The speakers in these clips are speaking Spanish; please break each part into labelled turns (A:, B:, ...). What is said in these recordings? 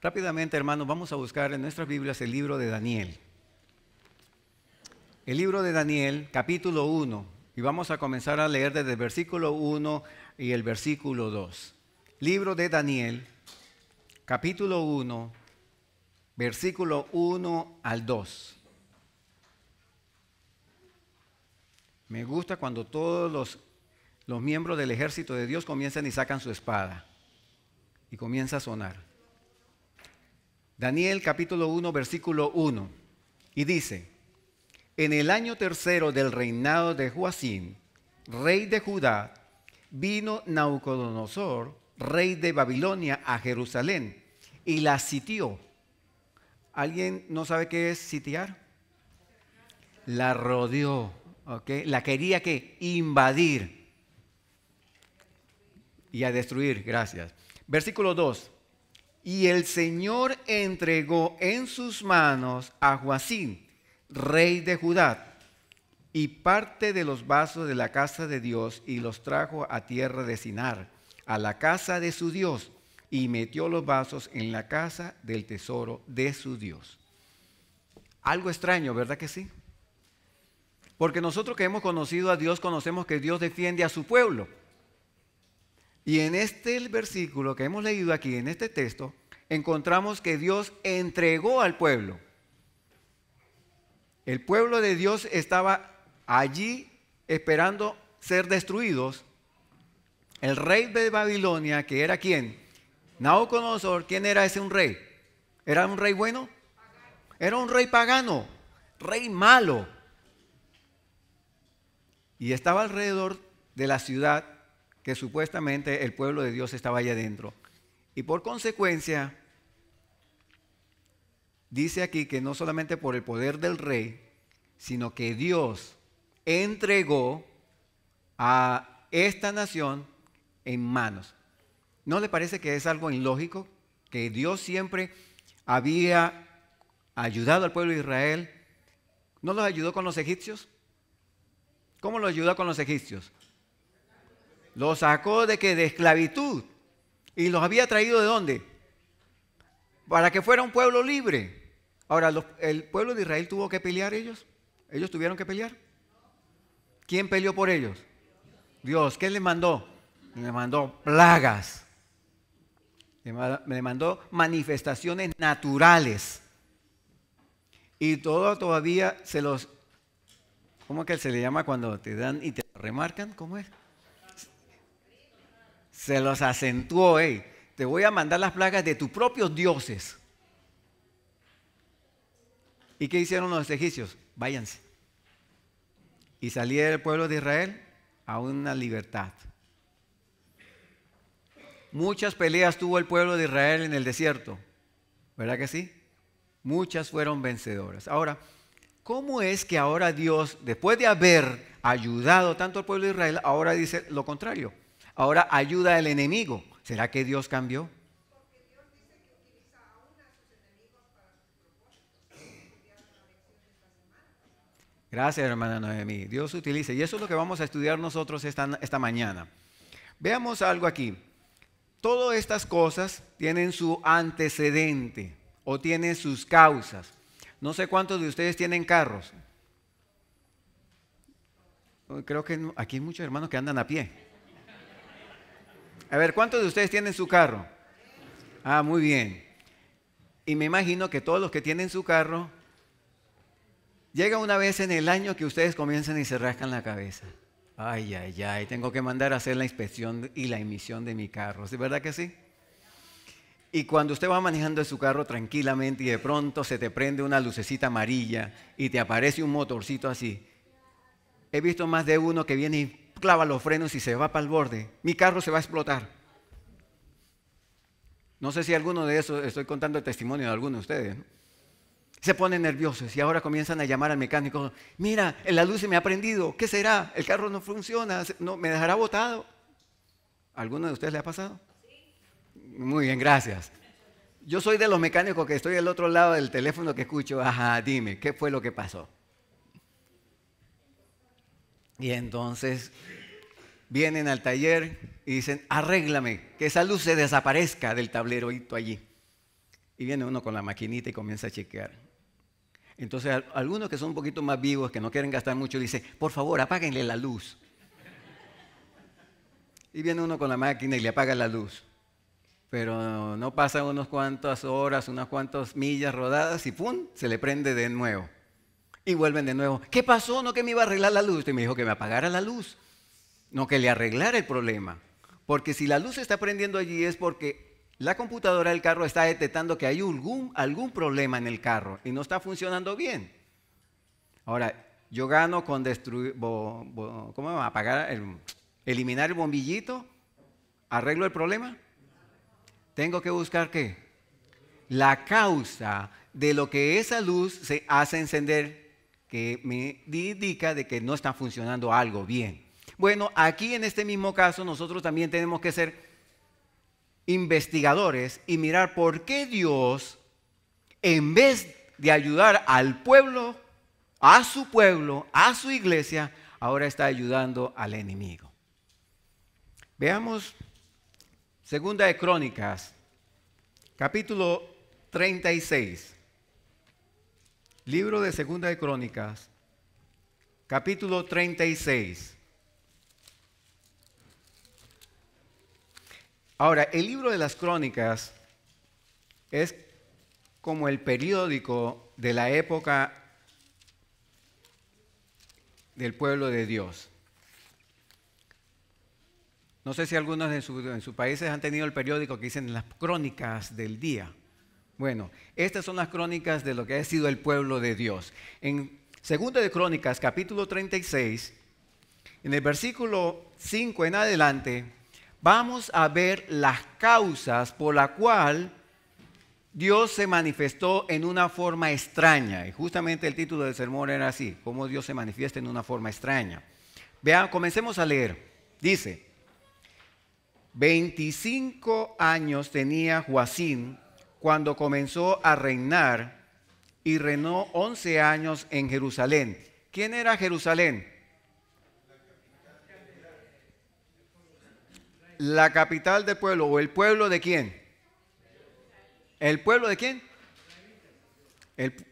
A: Rápidamente, hermanos, vamos a buscar en nuestras Biblias el libro de Daniel. El libro de Daniel, capítulo 1, y vamos a comenzar a leer desde el versículo 1 y el versículo 2. Libro de Daniel, capítulo 1, versículo 1 al 2. Me gusta cuando todos los miembros del ejército de Dios comienzan y sacan su espada y comienza a sonar. Daniel capítulo 1, versículo 1, y dice: en el año tercero del reinado de Joacim, rey de Judá, vino Nabucodonosor, rey de Babilonia, a Jerusalén y la sitió. ¿Alguien no sabe qué es sitiar? La rodeó, ¿ok? La quería ¿qué? Invadir y a destruir, gracias. Versículo 2. Y el Señor entregó en sus manos a Joacim, rey de Judá, y parte de los vasos de la casa de Dios, y los trajo a tierra de Sinar, a la casa de su Dios, y metió los vasos en la casa del tesoro de su Dios. Algo extraño, ¿verdad que sí? Porque nosotros que hemos conocido a Dios, conocemos que Dios defiende a su pueblo. Y en este versículo que hemos leído aquí, en este texto, encontramos que Dios entregó al pueblo. El pueblo de Dios estaba allí esperando ser destruidos. El rey de Babilonia, que era ¿quién? Nabucodonosor. ¿Quién era ese un rey? ¿Era un rey bueno? Era un rey pagano, rey malo. Y estaba alrededor de la ciudad que supuestamente el pueblo de Dios estaba allá adentro. Y por consecuencia, dice aquí que no solamente por el poder del rey, sino que Dios entregó a esta nación en manos. ¿No le parece que es algo ilógico? Que Dios siempre había ayudado al pueblo de Israel. ¿No los ayudó con los egipcios? ¿Cómo los ayudó con los egipcios? Los sacó de ¿qué? De esclavitud. ¿Y los había traído de dónde? Para que fuera un pueblo libre. Ahora, ¿el pueblo de Israel tuvo que pelear ellos? ¿Ellos tuvieron que pelear? ¿Quién peleó por ellos? Dios. ¿Qué les mandó? Le mandó plagas. Le mandó manifestaciones naturales. Y todo todavía se los... ¿Cómo es que se le llama cuando te dan y te remarcan? ¿Cómo es? Se los acentuó. Te voy a mandar las plagas de tus propios dioses. ¿Y qué hicieron los egipcios? Váyanse. Y salía el pueblo de Israel a una libertad. Muchas peleas tuvo el pueblo de Israel en el desierto. ¿Verdad que sí? Muchas fueron vencedoras. Ahora, ¿cómo es que ahora Dios, después de haber ayudado tanto al pueblo de Israel, ahora dice lo contrario? Ahora ayuda al enemigo. ¿Será que Dios cambió? Gracias, hermana Noemí. Dios utiliza. Y eso es lo que vamos a estudiar nosotros esta mañana. Veamos algo aquí. Todas estas cosas tienen su antecedente o tienen sus causas. No sé cuántos de ustedes tienen carros. Creo que aquí hay muchos hermanos que andan a pie. A ver, ¿cuántos de ustedes tienen su carro? Ah, muy bien. Y me imagino que todos los que tienen su carro, llega una vez en el año que ustedes comienzan y se rascan la cabeza. Ay, ay, ay, tengo que mandar a hacer la inspección y la emisión de mi carro. ¿Es verdad que sí? Y cuando usted va manejando su carro tranquilamente y de pronto se te prende una lucecita amarilla y te aparece un motorcito así. He visto más de uno que viene y clava los frenos y se va para el borde. Mi carro se va a explotar. No sé si alguno de esos, estoy contando el testimonio de alguno de ustedes, ¿no? Se ponen nerviosos y ahora comienzan a llamar al mecánico. Mira, la luz se me ha prendido. ¿Qué será? El carro no funciona. No, ¿me dejará botado? ¿Alguno de ustedes le ha pasado? Muy bien, gracias. Yo soy de los mecánicos que estoy al otro lado del teléfono que escucho. Ajá, dime, ¿qué fue lo que pasó? Y entonces vienen al taller y dicen, arréglame, que esa luz se desaparezca del tablerito allí. Y viene uno con la maquinita y comienza a chequear. Entonces, algunos que son un poquito más vivos, que no quieren gastar mucho, dicen, por favor, apáguenle la luz. Y viene uno con la máquina y le apaga la luz. Pero no pasan unas cuantas horas, unas cuantas millas rodadas y ¡pum!, se le prende de nuevo. Y vuelven de nuevo. ¿Qué pasó? No que me iba a arreglar la luz. Y me dijo que me apagara la luz. No que le arreglara el problema. Porque si la luz está prendiendo allí es porque la computadora del carro está detectando que hay algún problema en el carro y no está funcionando bien. Ahora, yo gano con destruir, ¿cómo me va a apagar? Eliminar el bombillito. ¿Arreglo el problema? Tengo que buscar ¿qué? La causa de lo que esa luz se hace encender, que me indica de que no está funcionando algo bien. Bueno, aquí en este mismo caso nosotros también tenemos que ser investigadores y mirar por qué Dios, en vez de ayudar al pueblo, a su iglesia, ahora está ayudando al enemigo. Veamos Segunda de Crónicas, capítulo 36. Libro de Segunda de Crónicas, capítulo 36. Ahora, el libro de las Crónicas es como el periódico de la época del pueblo de Dios. No sé si algunos en sus países han tenido el periódico que dicen las crónicas del día. Bueno, estas son las crónicas de lo que ha sido el pueblo de Dios. En Segunda de Crónicas, capítulo 36, en el versículo 5 en adelante, vamos a ver las causas por la cual Dios se manifestó en una forma extraña. Y justamente el título del sermón era así, cómo Dios se manifiesta en una forma extraña. Vean, comencemos a leer. Dice, 25 años tenía Joacim cuando comenzó a reinar y reinó 11 años en Jerusalén. ¿Quién era Jerusalén? La capital del pueblo, o el pueblo de quién. ¿El pueblo de quién?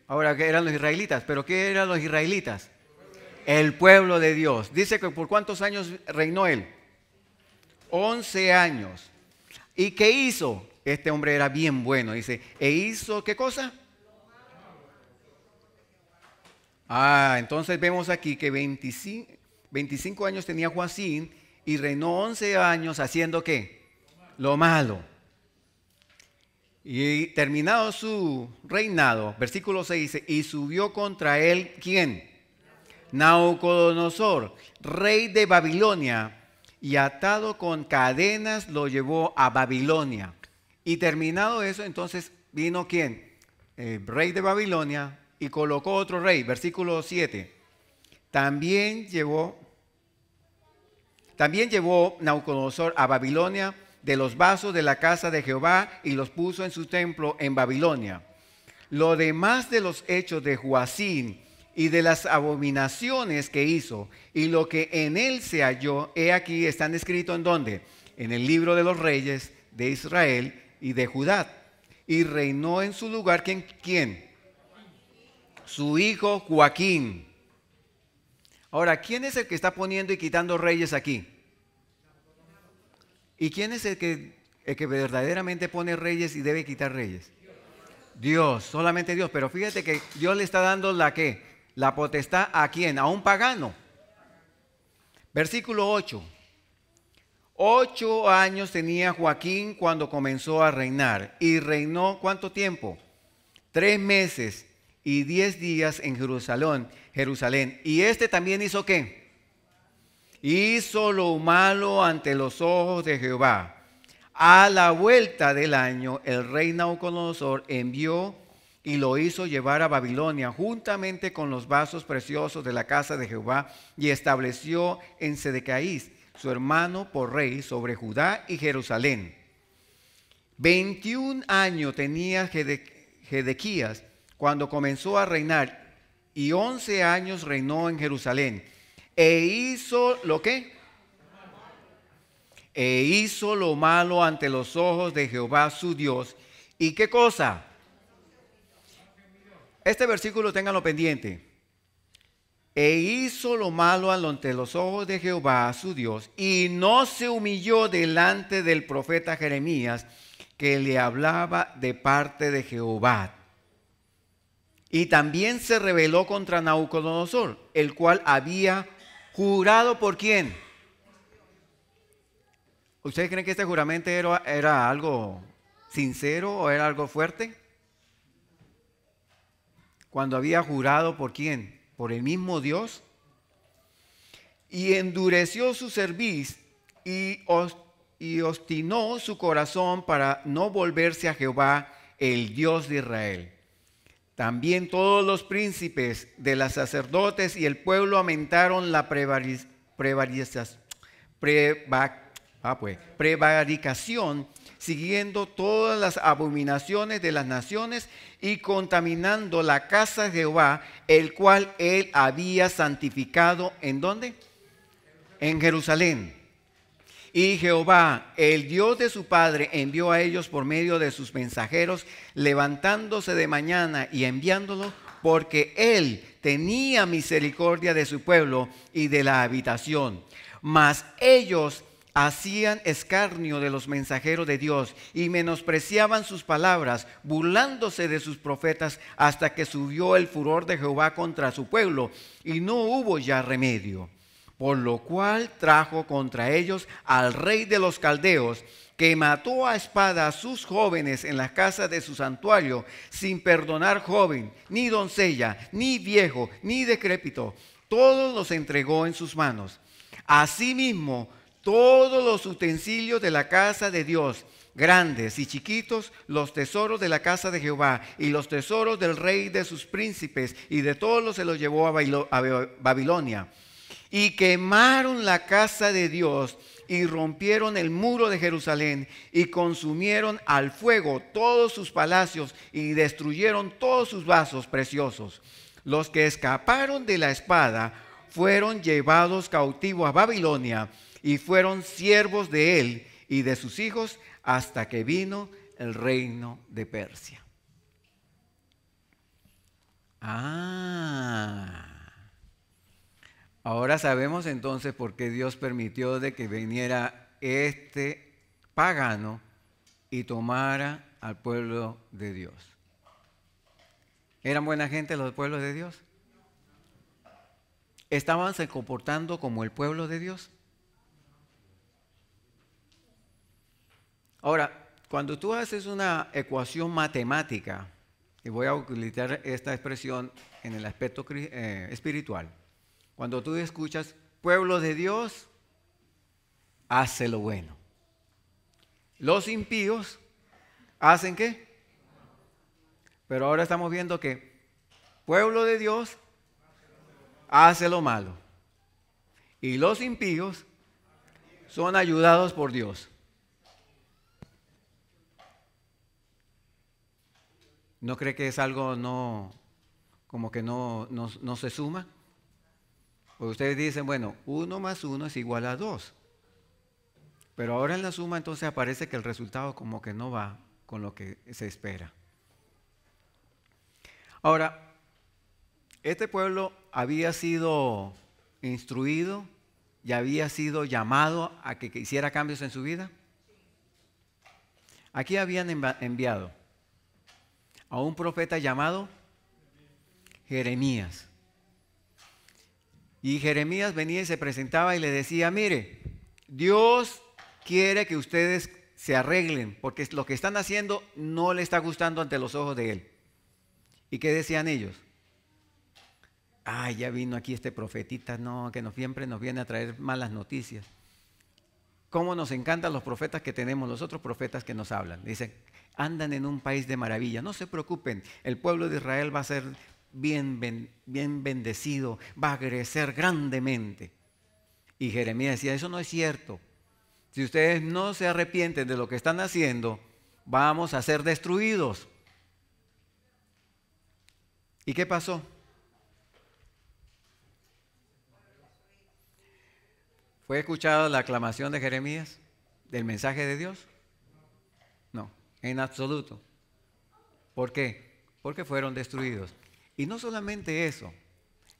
A: Ahora que eran los israelitas, pero ¿qué eran los israelitas? El pueblo de Dios. Dice que ¿por cuántos años reinó él? 11 años. ¿Y qué hizo? Este hombre era bien bueno. Dice, ¿e hizo qué cosa? Entonces vemos aquí que 25 años tenía Joacim y reinó 11 años haciendo ¿qué? Lo malo. Y terminado su reinado, versículo 6 dice, y subió contra él, ¿quién? Nabucodonosor, rey de Babilonia, y atado con cadenas lo llevó a Babilonia. Y terminado eso, entonces vino ¿quién? El rey de Babilonia y colocó otro rey, versículo 7. También llevó Nabucodonosor a Babilonia de los vasos de la casa de Jehová y los puso en su templo en Babilonia. Lo demás de los hechos de Joacim y de las abominaciones que hizo y lo que en él se halló, he aquí están escritos ¿en dónde? En el libro de los reyes de Israel y de Judá. Y reinó en su lugar ¿quién? Su hijo Joaquín. Ahora, ¿quién es el que está poniendo y quitando reyes aquí? ¿Y quién es el que verdaderamente pone reyes y debe quitar reyes? Dios, solamente Dios. Pero fíjate que Dios le está dando la potestad ¿a quién? A un pagano. Versículo 8. 8 años tenía Joaquín cuando comenzó a reinar. Y reinó ¿cuánto tiempo? 3 meses y 10 días en Jerusalén. Y este también hizo ¿qué? Hizo lo malo ante los ojos de Jehová. A la vuelta del año, el rey Nabucodonosor envió y lo hizo llevar a Babilonia juntamente con los vasos preciosos de la casa de Jehová y estableció en Sedecaís, su hermano, por rey sobre Judá y Jerusalén. 21 años tenía Sedequías cuando comenzó a reinar y 11 años reinó en Jerusalén. E hizo lo que? E hizo lo malo ante los ojos de Jehová su Dios. ¿Y qué cosa? este versículo ténganlo pendiente. E hizo lo malo ante los ojos de Jehová su Dios, y no se humilló delante del profeta Jeremías, que le hablaba de parte de Jehová. Y también se rebeló contra Nabucodonosor, el cual había jurado ¿por quién? ¿Ustedes creen que este juramento era algo sincero o era algo fuerte? Cuando había jurado ¿por quién? Por el mismo Dios. Y endureció su cerviz y obstinó su corazón para no volverse a Jehová, el Dios de Israel. También todos los príncipes de los sacerdotes y el pueblo aumentaron la prevaricación, siguiendo todas las abominaciones de las naciones y contaminando la casa de Jehová, el cual él había santificado. ¿En dónde? En Jerusalén. Y Jehová, el Dios de su padre, envió a ellos por medio de sus mensajeros, levantándose de mañana y enviándolo, porque él tenía misericordia de su pueblo y de la habitación. Mas ellos hacían escarnio de los mensajeros de Dios y menospreciaban sus palabras, burlándose de sus profetas, hasta que subió el furor de Jehová contra su pueblo y no hubo ya remedio. Por lo cual trajo contra ellos al rey de los caldeos, que mató a espada a sus jóvenes en las casas de su santuario, sin perdonar joven, ni doncella, ni viejo, ni decrépito. Todos los entregó en sus manos. Asimismo, todos los utensilios de la casa de Dios, grandes y chiquitos, los tesoros de la casa de Jehová y los tesoros del rey de sus príncipes y de todos los se los llevó a Babilonia. Y quemaron la casa de Dios y rompieron el muro de Jerusalén y consumieron al fuego todos sus palacios y destruyeron todos sus vasos preciosos. Los que escaparon de la espada fueron llevados cautivos a Babilonia y fueron siervos de él y de sus hijos hasta que vino el reino de Persia. Ahora sabemos entonces por qué Dios permitió de que viniera este pagano y tomara al pueblo de Dios. ¿Eran buena gente los pueblos de Dios? ¿Estaban se comportando como el pueblo de Dios? Ahora, cuando tú haces una ecuación matemática, y voy a utilizar esta expresión en el aspecto espiritual, cuando tú escuchas pueblo de Dios, hace lo bueno. Los impíos hacen ¿qué? Pero ahora estamos viendo que pueblo de Dios hace lo malo. Y los impíos son ayudados por Dios. ¿No cree que es algo como que no se suma? Pues ustedes dicen, bueno, 1 más 1 es igual a 2. Pero ahora en la suma entonces aparece que el resultado como que no va con lo que se espera. Ahora, este pueblo había sido instruido y había sido llamado a que hiciera cambios en su vida. Aquí habían enviado a un profeta llamado Jeremías. Y Jeremías venía y se presentaba y le decía, mire, Dios quiere que ustedes se arreglen, porque lo que están haciendo no le está gustando ante los ojos de Él. ¿Y qué decían ellos? Ya vino aquí este profetita, no, que siempre nos viene a traer malas noticias. ¿Cómo nos encantan los profetas que tenemos, los otros profetas que nos hablan? Dicen, andan en un país de maravilla, no se preocupen, el pueblo de Israel va a ser bien bendecido, va a crecer grandemente. Y Jeremías decía, eso no es cierto. Si ustedes no se arrepienten de lo que están haciendo, vamos a ser destruidos. ¿Y qué pasó? ¿Fue escuchada la aclamación de Jeremías del mensaje de Dios? No, en absoluto. ¿Por qué? Porque fueron destruidos. Y no solamente eso,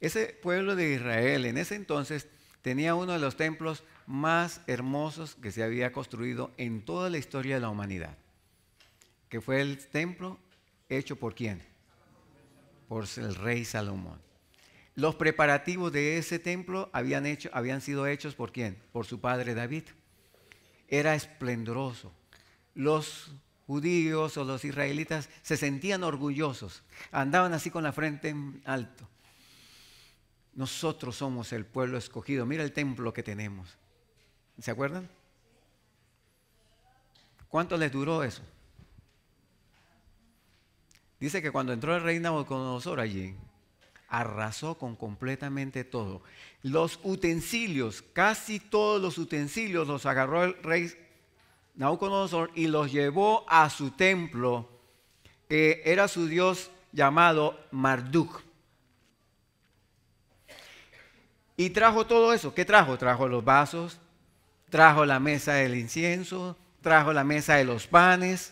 A: ese pueblo de Israel en ese entonces tenía uno de los templos más hermosos que se había construido en toda la historia de la humanidad, que fue el templo hecho por ¿quién? Por el rey Salomón. Los preparativos de ese templo habían sido hechos por ¿quién? Por su padre David. Era esplendoroso. Los judíos o los israelitas se sentían orgullosos, andaban así con la frente en alto. Nosotros somos el pueblo escogido, mira el templo que tenemos. ¿Se acuerdan? ¿Cuánto les duró eso? Dice que cuando entró el rey Nabucodonosor allí, arrasó con completamente todo. Los utensilios, casi todos los utensilios los agarró el rey Nabucodonosor y los llevó a su templo, que era su dios llamado Marduk. Y trajo todo eso. ¿Qué trajo? Trajo los vasos, trajo la mesa del incienso, trajo la mesa de los panes.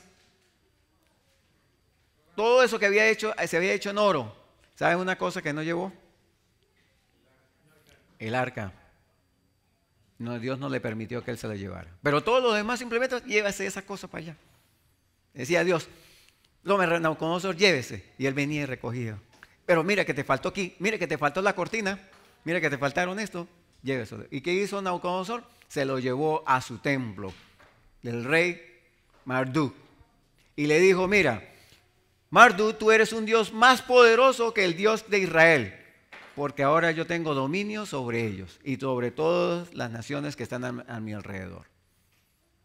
A: Todo eso que había hecho, se había hecho en oro. ¿Saben una cosa que no llevó? El arca. No, Dios no le permitió que él se la llevara. Pero todos los demás simplemente llévese esa cosa para allá. Decía Dios, no me Nabucodonosor, llévese. Y él venía y recogía. Pero mira que te faltó aquí, mira que te faltó la cortina, mira que te faltaron esto, llévese. ¿Y qué hizo Nabucodonosor? Se lo llevó a su templo, del rey Marduk. Y le dijo, mira, Marduk, tú eres un Dios más poderoso que el Dios de Israel, porque ahora yo tengo dominio sobre ellos y sobre todas las naciones que están a mi alrededor.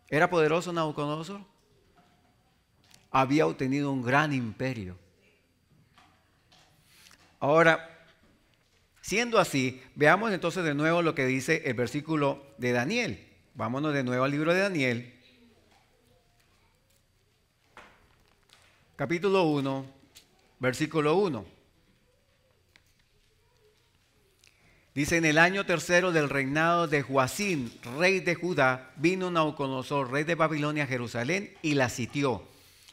A: ¿Era poderoso Nabucodonosor? Había obtenido un gran imperio. Ahora, siendo así, veamos entonces de nuevo lo que dice el versículo de Daniel. Vámonos de nuevo al libro de Daniel. Capítulo 1, versículo 1. Dice, en el año tercero del reinado de Joacim, rey de Judá, vino Nabucodonosor, rey de Babilonia, a Jerusalén y la sitió.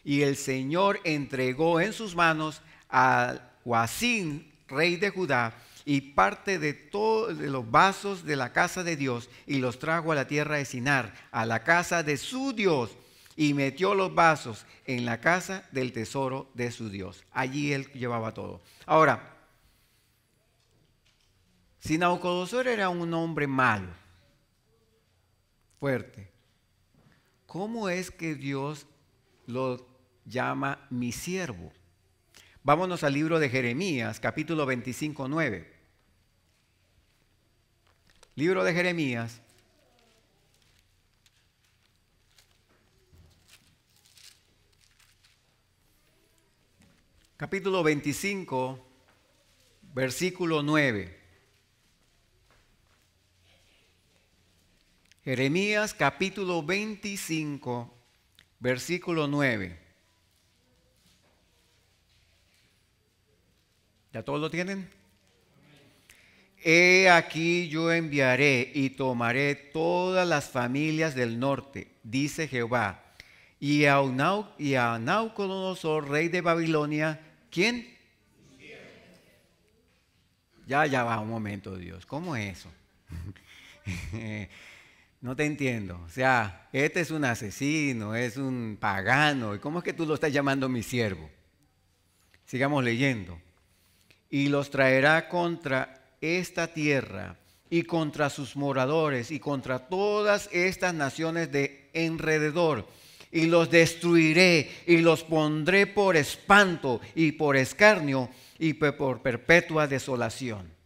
A: Y el Señor entregó en sus manos a Joacim, rey de Judá, y parte de todos los vasos de la casa de Dios, y los trajo a la tierra de Sinar, a la casa de su Dios, y metió los vasos en la casa del tesoro de su Dios. Allí él llevaba todo. Ahora, si Nabucodonosor era un hombre malo, fuerte, ¿cómo es que Dios lo llama mi siervo? Vámonos al libro de Jeremías, capítulo 25, 9. Libro de Jeremías, capítulo 25, versículo 9. Jeremías capítulo 25, versículo 9. ¿Ya todos lo tienen? He aquí yo enviaré y tomaré todas las familias del norte, dice Jehová, y a Nabucodonosor, rey de Babilonia, ¿quién? Ya va un momento, Dios, ¿cómo es eso? No te entiendo. O sea, este es un asesino, es un pagano. ¿Y cómo es que tú lo estás llamando mi siervo? Sigamos leyendo. Y los traerá contra esta tierra y contra sus moradores y contra todas estas naciones de alrededor. Y los destruiré y los pondré por espanto y por escarnio y por perpetua desolación.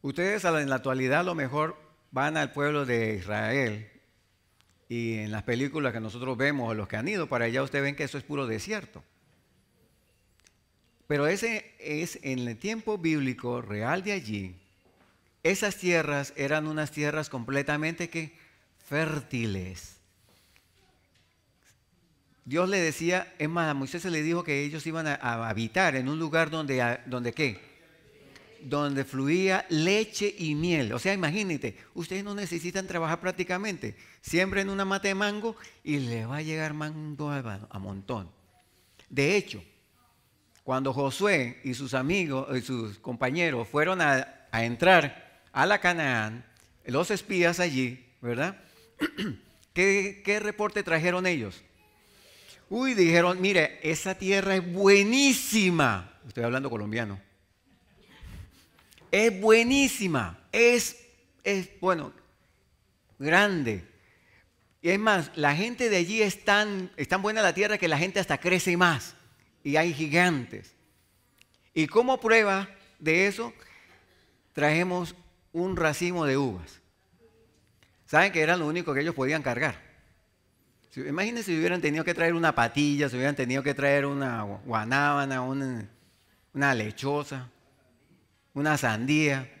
A: Ustedes en la actualidad a lo mejor van al pueblo de Israel y en las películas que nosotros vemos o los que han ido para allá, ustedes ven que eso es puro desierto. Pero ese es en el tiempo bíblico real de allí. Esas tierras eran unas tierras completamente fértiles. Dios le decía, es más, a Moisés se le dijo que ellos iban a habitar en un lugar donde ¿qué? Donde fluía leche y miel. O sea, imagínate, ustedes no necesitan trabajar prácticamente. Siembren una mata de mango y le va a llegar mango a montón. De hecho, cuando Josué y sus amigos y sus compañeros fueron a entrar a la Canaán, los espías allí, ¿verdad? ¿Qué reporte trajeron ellos? Uy, dijeron, mire, esa tierra es buenísima. Estoy hablando colombiano. Es buenísima, es bueno, grande. Y es más, la gente de allí es tan buena la tierra que la gente hasta crece más. Y hay gigantes. Y como prueba de eso, trajimos un racimo de uvas. ¿Saben que era lo único que ellos podían cargar? Imagínense si hubieran tenido que traer una patilla, si hubieran tenido que traer una guanábana, una lechosa, una sandía.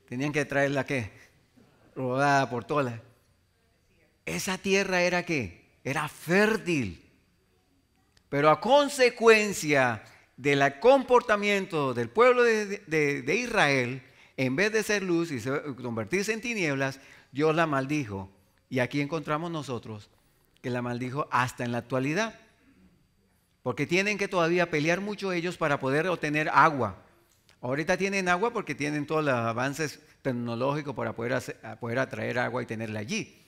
A: Tenían que traerla, ¿qué? Rodada por todas. Esa tierra era, ¿qué? Era fértil. Pero a consecuencia del comportamiento del pueblo de Israel, en vez de ser luz y convertirse en tinieblas, Dios la maldijo. Y aquí encontramos nosotros que la maldijo hasta en la actualidad. Porque tienen que todavía pelear mucho ellos para poder obtener agua. Ahorita tienen agua porque tienen todos los avances tecnológicos para poder atraer agua y tenerla allí.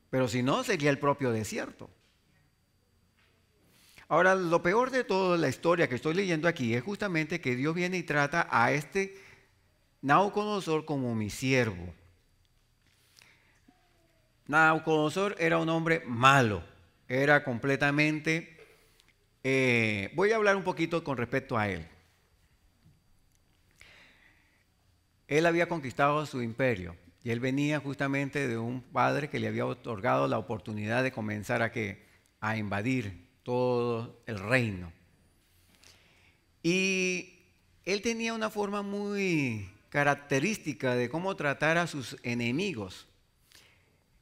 A: Pero si no, sería el propio desierto. Ahora, lo peor de toda la historia que estoy leyendo aquí es justamente que Dios viene y trata a este Nabucodonosor como mi siervo. Nabucodonosor era un hombre malo, era completamente... voy a hablar un poquito con respecto a él. Él había conquistado su imperio y él venía justamente de un padre que le había otorgado la oportunidad de comenzar a invadir todo el reino. Y él tenía una forma muy característica de cómo tratar a sus enemigos.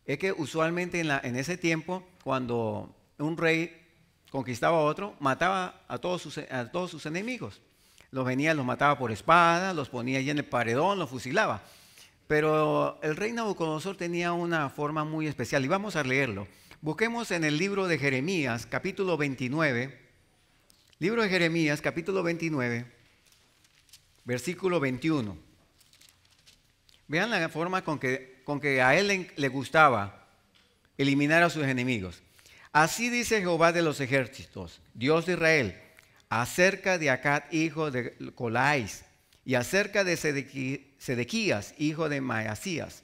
A: Es que usualmente en ese tiempo, cuando un rey conquistaba a otro, mataba a todos sus enemigos. Los mataba por espada, los ponía allí en el paredón, los fusilaba. Pero el rey Nabucodonosor tenía una forma muy especial y vamos a leerlo. Busquemos en el libro de Jeremías, capítulo 29. Libro de Jeremías, capítulo 29, versículo 21. Vean la forma con que a él le gustaba eliminar a sus enemigos. Así dice Jehová de los ejércitos, Dios de Israel, acerca de Acat, hijo de Colaís, y acerca de Sedequías, hijo de Maasías,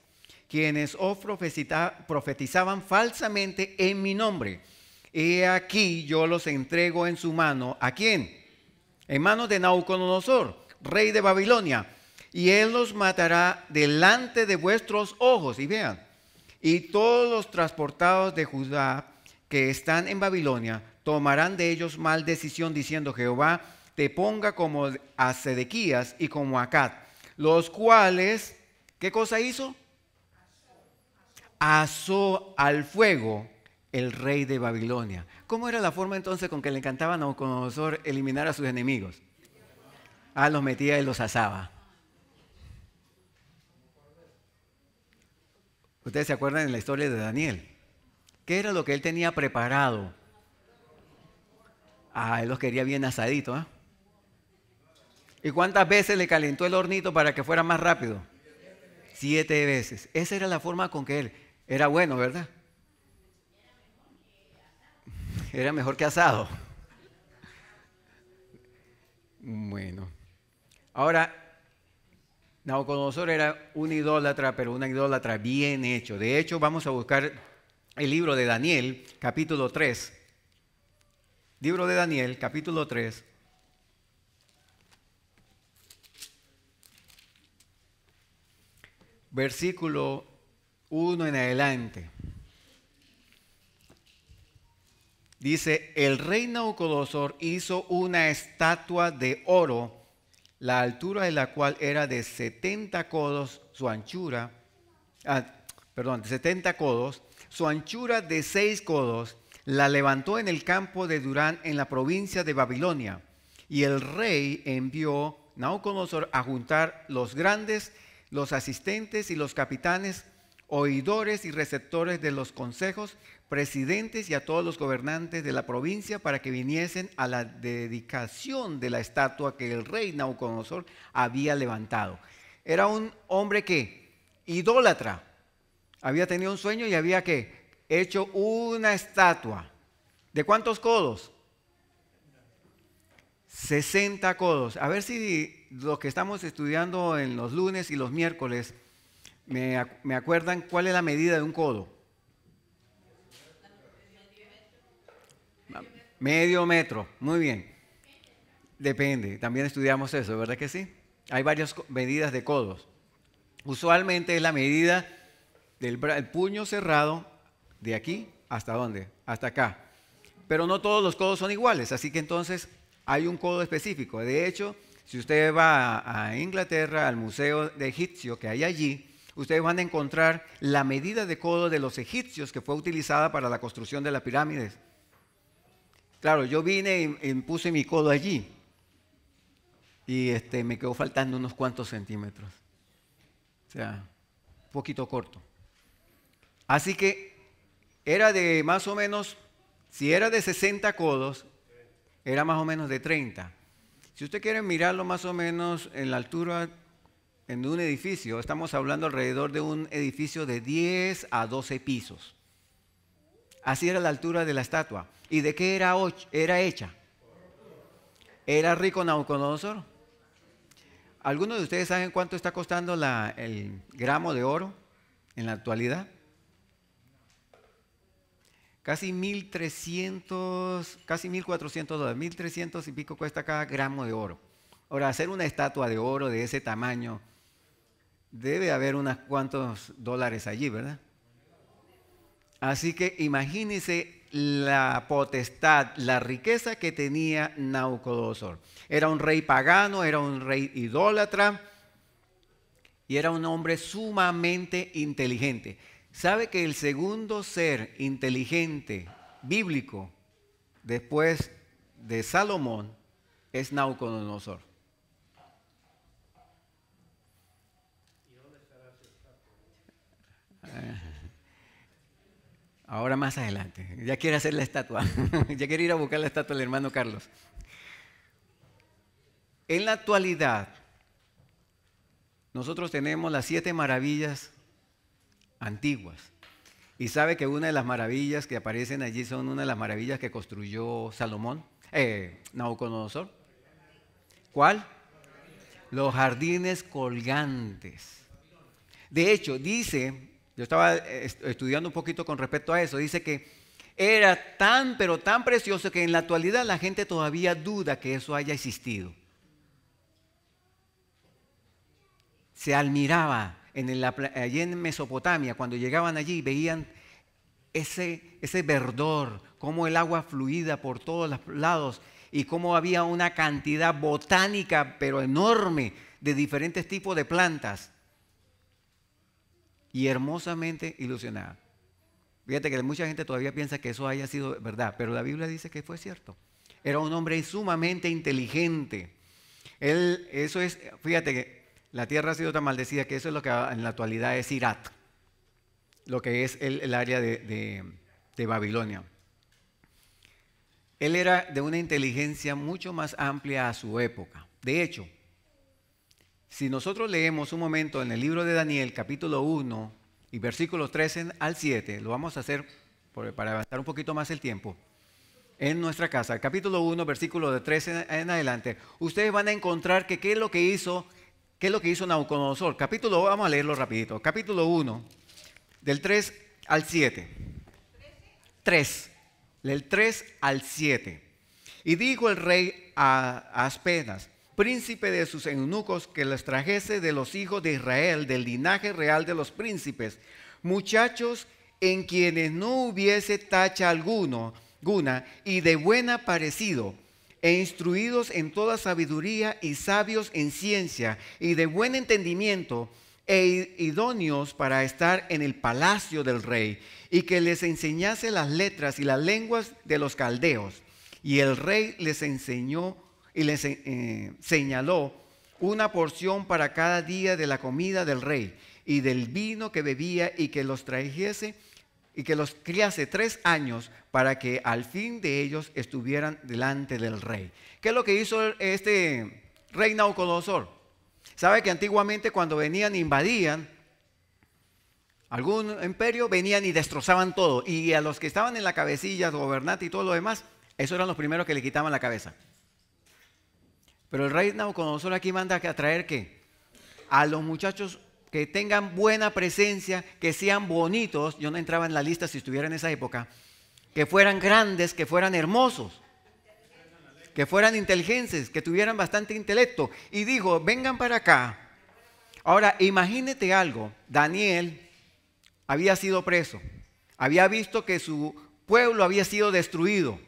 A: quienes os profetizaban falsamente en mi nombre. He aquí yo los entrego en su mano. ¿A quién? En manos de Nabucodonosor, rey de Babilonia. Y él los matará delante de vuestros ojos. Y vean, y todos los transportados de Judá que están en Babilonia tomarán de ellos mal decisión, diciendo: Jehová te ponga como a Sedequías y como a Acat, los cuales, ¿qué cosa hizo? Asó al fuego el rey de Babilonia. ¿Cómo era la forma entonces con que le encantaba a Nabucodonosor eliminar a sus enemigos? Los metía y los asaba. Ustedes se acuerdan de la historia de Daniel. ¿Qué era lo que él tenía preparado? Él los quería bien asaditos, ¿eh? ¿Y cuántas veces le calentó el hornito para que fuera más rápido? 7 veces. Esa era la forma con que él era bueno, ¿verdad? Era mejor que asado. Bueno. Ahora, Nabucodonosor era un idólatra, pero un idólatra bien hecho. De hecho, vamos a buscar el libro de Daniel, capítulo 3. Libro de Daniel, capítulo 3. Versículo 1 en adelante. Dice: el rey Nabucodonosor hizo una estatua de oro, la altura de la cual era de 70 codos, su anchura, 70 codos, su anchura de 6 codos, la levantó en el campo de Durán en la provincia de Babilonia. Y el rey envió Nabucodonosor a juntar los grandes, los asistentes y los capitanes oidores y receptores de los consejos, presidentes y a todos los gobernantes de la provincia para que viniesen a la dedicación de la estatua que el rey Nabucodonosor había levantado. Era un hombre que, idólatra, había tenido un sueño y había que hecho una estatua. ¿De cuántos codos? 60 codos. A ver si los que estamos estudiando en los lunes y los miércoles me acuerdan cuál es la medida de un codo. Medio metro, muy bien. Depende, también estudiamos eso, ¿verdad que sí? Hay varias medidas de codos. Usualmente es la medida del puño cerrado de aquí hasta dónde, hasta acá. Pero no todos los codos son iguales, así que entonces hay un codo específico. De hecho, si usted va a Inglaterra, al Museo de Egipcio que hay allí, ustedes van a encontrar la medida de codo de los egipcios que fue utilizada para la construcción de las pirámides. Claro, yo vine y puse mi codo allí y me quedó faltando unos cuantos centímetros. O sea, un poquito corto. Así que era de más o menos, si era de 60 codos, era más o menos de 30. Si usted quiere mirarlo más o menos en la altura en un edificio, estamos hablando alrededor de un edificio de 10 a 12 pisos. Así era la altura de la estatua. ¿Y de qué era hecha? ¿Era rico Nabucodonosor? ¿Algunos de ustedes saben cuánto está costando el gramo de oro en la actualidad? Casi 1.300, casi $1.400, 1.300 y pico cuesta cada gramo de oro. Ahora, hacer una estatua de oro de ese tamaño, debe haber unos cuantos dólares allí, ¿verdad? Así que imagínense la potestad, la riqueza que tenía Nabucodonosor. Era un rey pagano, era un rey idólatra y era un hombre sumamente inteligente. ¿Sabe que el segundo ser inteligente bíblico después de Salomón es Nabucodonosor? ¿Y dónde estará su estatua? Ahora más adelante. Ya quiere hacer la estatua. Ya quiere ir a buscar la estatua del hermano Carlos. En la actualidad, nosotros tenemos las 7 maravillas antiguas. Y sabe que una de las maravillas que aparecen allí son una de las maravillas que construyó Nabucodonosor. ¿Cuál? Los jardines colgantes. De hecho, dice, yo estaba estudiando un poquito con respecto a eso, dice que era tan, pero tan precioso que en la actualidad la gente todavía duda que eso haya existido. Se admiraba allí en Mesopotamia, cuando llegaban allí veían ese verdor, cómo el agua fluida por todos los lados y cómo había una cantidad botánica pero enorme de diferentes tipos de plantas y hermosamente ilusionada. Fíjate que mucha gente todavía piensa que eso haya sido verdad, pero la Biblia dice que fue cierto. Era un hombre sumamente inteligente. Fíjate que la tierra ha sido tan maldecida que eso es lo que en la actualidad es Irak, lo que es el área de Babilonia. Él era de una inteligencia mucho más amplia a su época. De hecho, si nosotros leemos un momento en el libro de Daniel, capítulo 1 y versículos 13 al 7, lo vamos a hacer para avanzar un poquito más el tiempo, en nuestra casa, capítulo 1, versículo de 13 en adelante, ustedes van a encontrar que qué es lo que hizo Nabucodonosor. Vamos a leerlo rapidito. Capítulo 1, del 3 al 7. 3, del 3 al 7. Y dijo el rey a Aspenas, príncipe de sus eunucos, que les trajese de los hijos de Israel, del linaje real de los príncipes, muchachos en quienes no hubiese tacha alguna, y de buena parecido, e instruidos en toda sabiduría y sabios en ciencia, y de buen entendimiento, e idóneos para estar en el palacio del rey, y que les enseñase las letras y las lenguas de los caldeos. Y el rey les enseñó y les señaló una porción para cada día de la comida del rey. y del vino que bebía, y que los trajese y que los criase 3 años para que al fin de ellos estuvieran delante del rey. ¿Qué es lo que hizo este rey Nabucodonosor? Sabe que antiguamente cuando venían e invadían algún imperio, venían y destrozaban todo, y a los que estaban en la cabecilla, gobernante y todo lo demás, esos eran los primeros que le quitaban la cabeza. Pero el rey Nabucodonosor aquí manda a traer ¿qué? A los muchachos que tengan buena presencia, que sean bonitos. Yo no entraba en la lista si estuviera en esa época. Que fueran grandes, que fueran hermosos, que fueran inteligentes, que tuvieran bastante intelecto. Y dijo, vengan para acá. Ahora, imagínate algo. Daniel había sido preso. Había visto que su pueblo había sido destruido.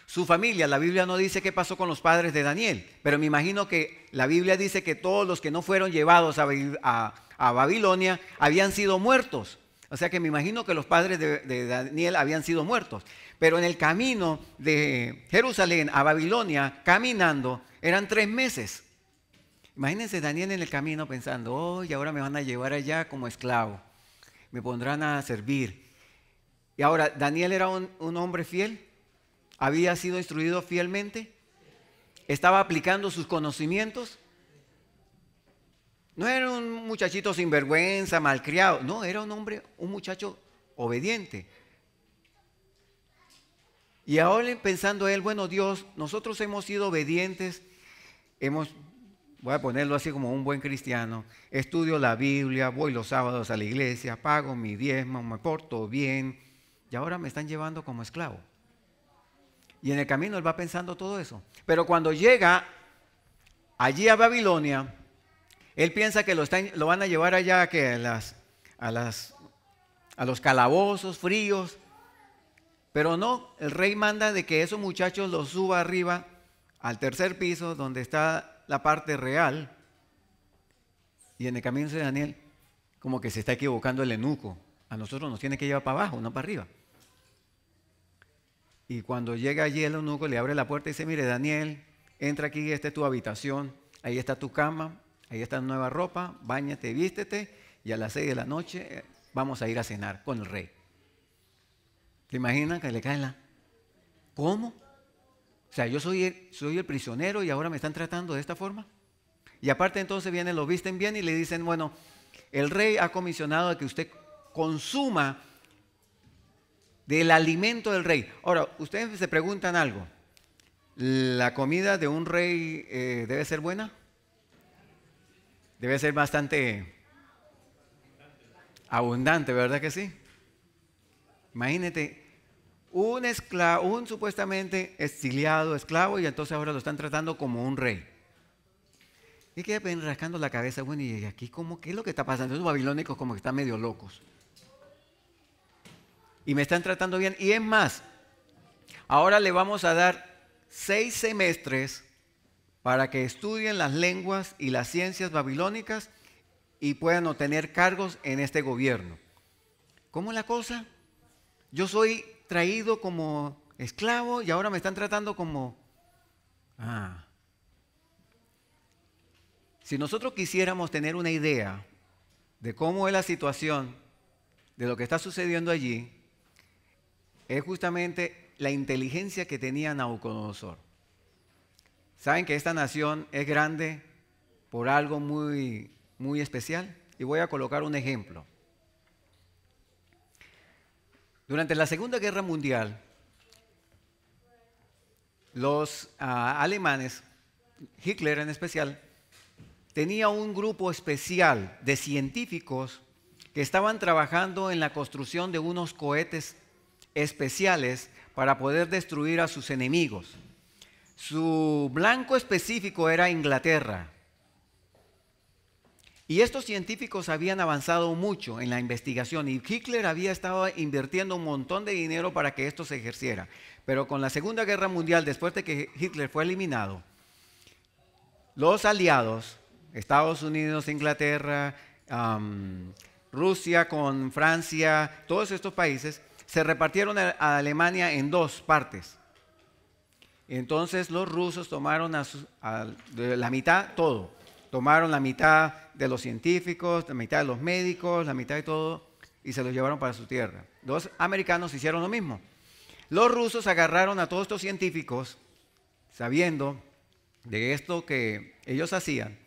A: Su familia, la Biblia no dice qué pasó con los padres de Daniel, pero me imagino que la Biblia dice que todos los que no fueron llevados a Babilonia habían sido muertos. O sea que me imagino que los padres de Daniel habían sido muertos. Pero en el camino de Jerusalén a Babilonia, caminando, eran 3 meses. Imagínense Daniel en el camino pensando, oh, y ahora me van a llevar allá como esclavo. Me pondrán a servir. Y ahora, ¿Daniel era un hombre fiel? ¿Había sido instruido fielmente? ¿Estaba aplicando sus conocimientos? No era un muchachito sinvergüenza, malcriado. No, era un hombre, un muchacho obediente. Y ahora pensando él, bueno, Dios, nosotros hemos sido obedientes, voy a ponerlo así como un buen cristiano, estudio la Biblia, voy los sábados a la iglesia, pago mi diezmo, me porto bien, y ahora me están llevando como esclavo. Y en el camino él va pensando todo eso. Pero cuando llega allí a Babilonia, él piensa que lo van a llevar allá que a los calabozos fríos. Pero no, el rey manda de que esos muchachos los suba arriba al 3er piso donde está la parte real. Y en el camino de Daniel, como que se está equivocando el eunuco. A nosotros nos tiene que llevar para abajo, no para arriba. Y cuando llega allí el eunuco, le abre la puerta y dice, mire Daniel, entra aquí, esta es tu habitación, ahí está tu cama, ahí está tu nueva ropa, báñate, vístete, y a las 6 de la noche vamos a ir a cenar con el rey. ¿Te imaginas que le cae la? ¿Cómo? O sea, yo soy el prisionero y ahora me están tratando de esta forma. Y aparte entonces vienen, lo visten bien y le dicen, bueno, el rey ha comisionado a que usted consuma del alimento del rey. Ahora, ustedes se preguntan algo. ¿La comida de un rey debe ser buena? Debe ser bastante abundante, ¿verdad que sí? Imagínate, un esclavo, un supuestamente exiliado, esclavo, y entonces ahora lo están tratando como un rey. Y queda rascando la cabeza, bueno, y aquí ¿qué es lo que está pasando? Los babilónicos como que están medio locos. Y me están tratando bien. Y es más, ahora le vamos a dar 6 semestres para que estudien las lenguas y las ciencias babilónicas y puedan obtener cargos en este gobierno. ¿Cómo es la cosa? Yo soy traído como esclavo y ahora me están tratando como... Si nosotros quisiéramos tener una idea de cómo es la situación, de lo que está sucediendo allí, es justamente la inteligencia que tenía Nabucodonosor. Saben que esta nación es grande por algo muy, muy especial. Y voy a colocar un ejemplo. Durante la Segunda Guerra Mundial, los alemanes, Hitler en especial, tenía un grupo especial de científicos que estaban trabajando en la construcción de unos cohetes especiales para poder destruir a sus enemigos. Su blanco específico era Inglaterra. Y estos científicos habían avanzado mucho en la investigación y Hitler había estado invirtiendo un montón de dinero para que esto se ejerciera. Pero con la Segunda Guerra Mundial, después de que Hitler fue eliminado, los aliados, Estados Unidos, Inglaterra, Rusia con Francia, todos estos países, se repartieron a Alemania en 2 partes. Entonces los rusos tomaron de la mitad todo. Tomaron la mitad de los científicos, la mitad de los médicos, la mitad de todo, y se los llevaron para su tierra. Los americanos hicieron lo mismo. Los rusos agarraron a todos estos científicos, sabiendo de esto que ellos hacían,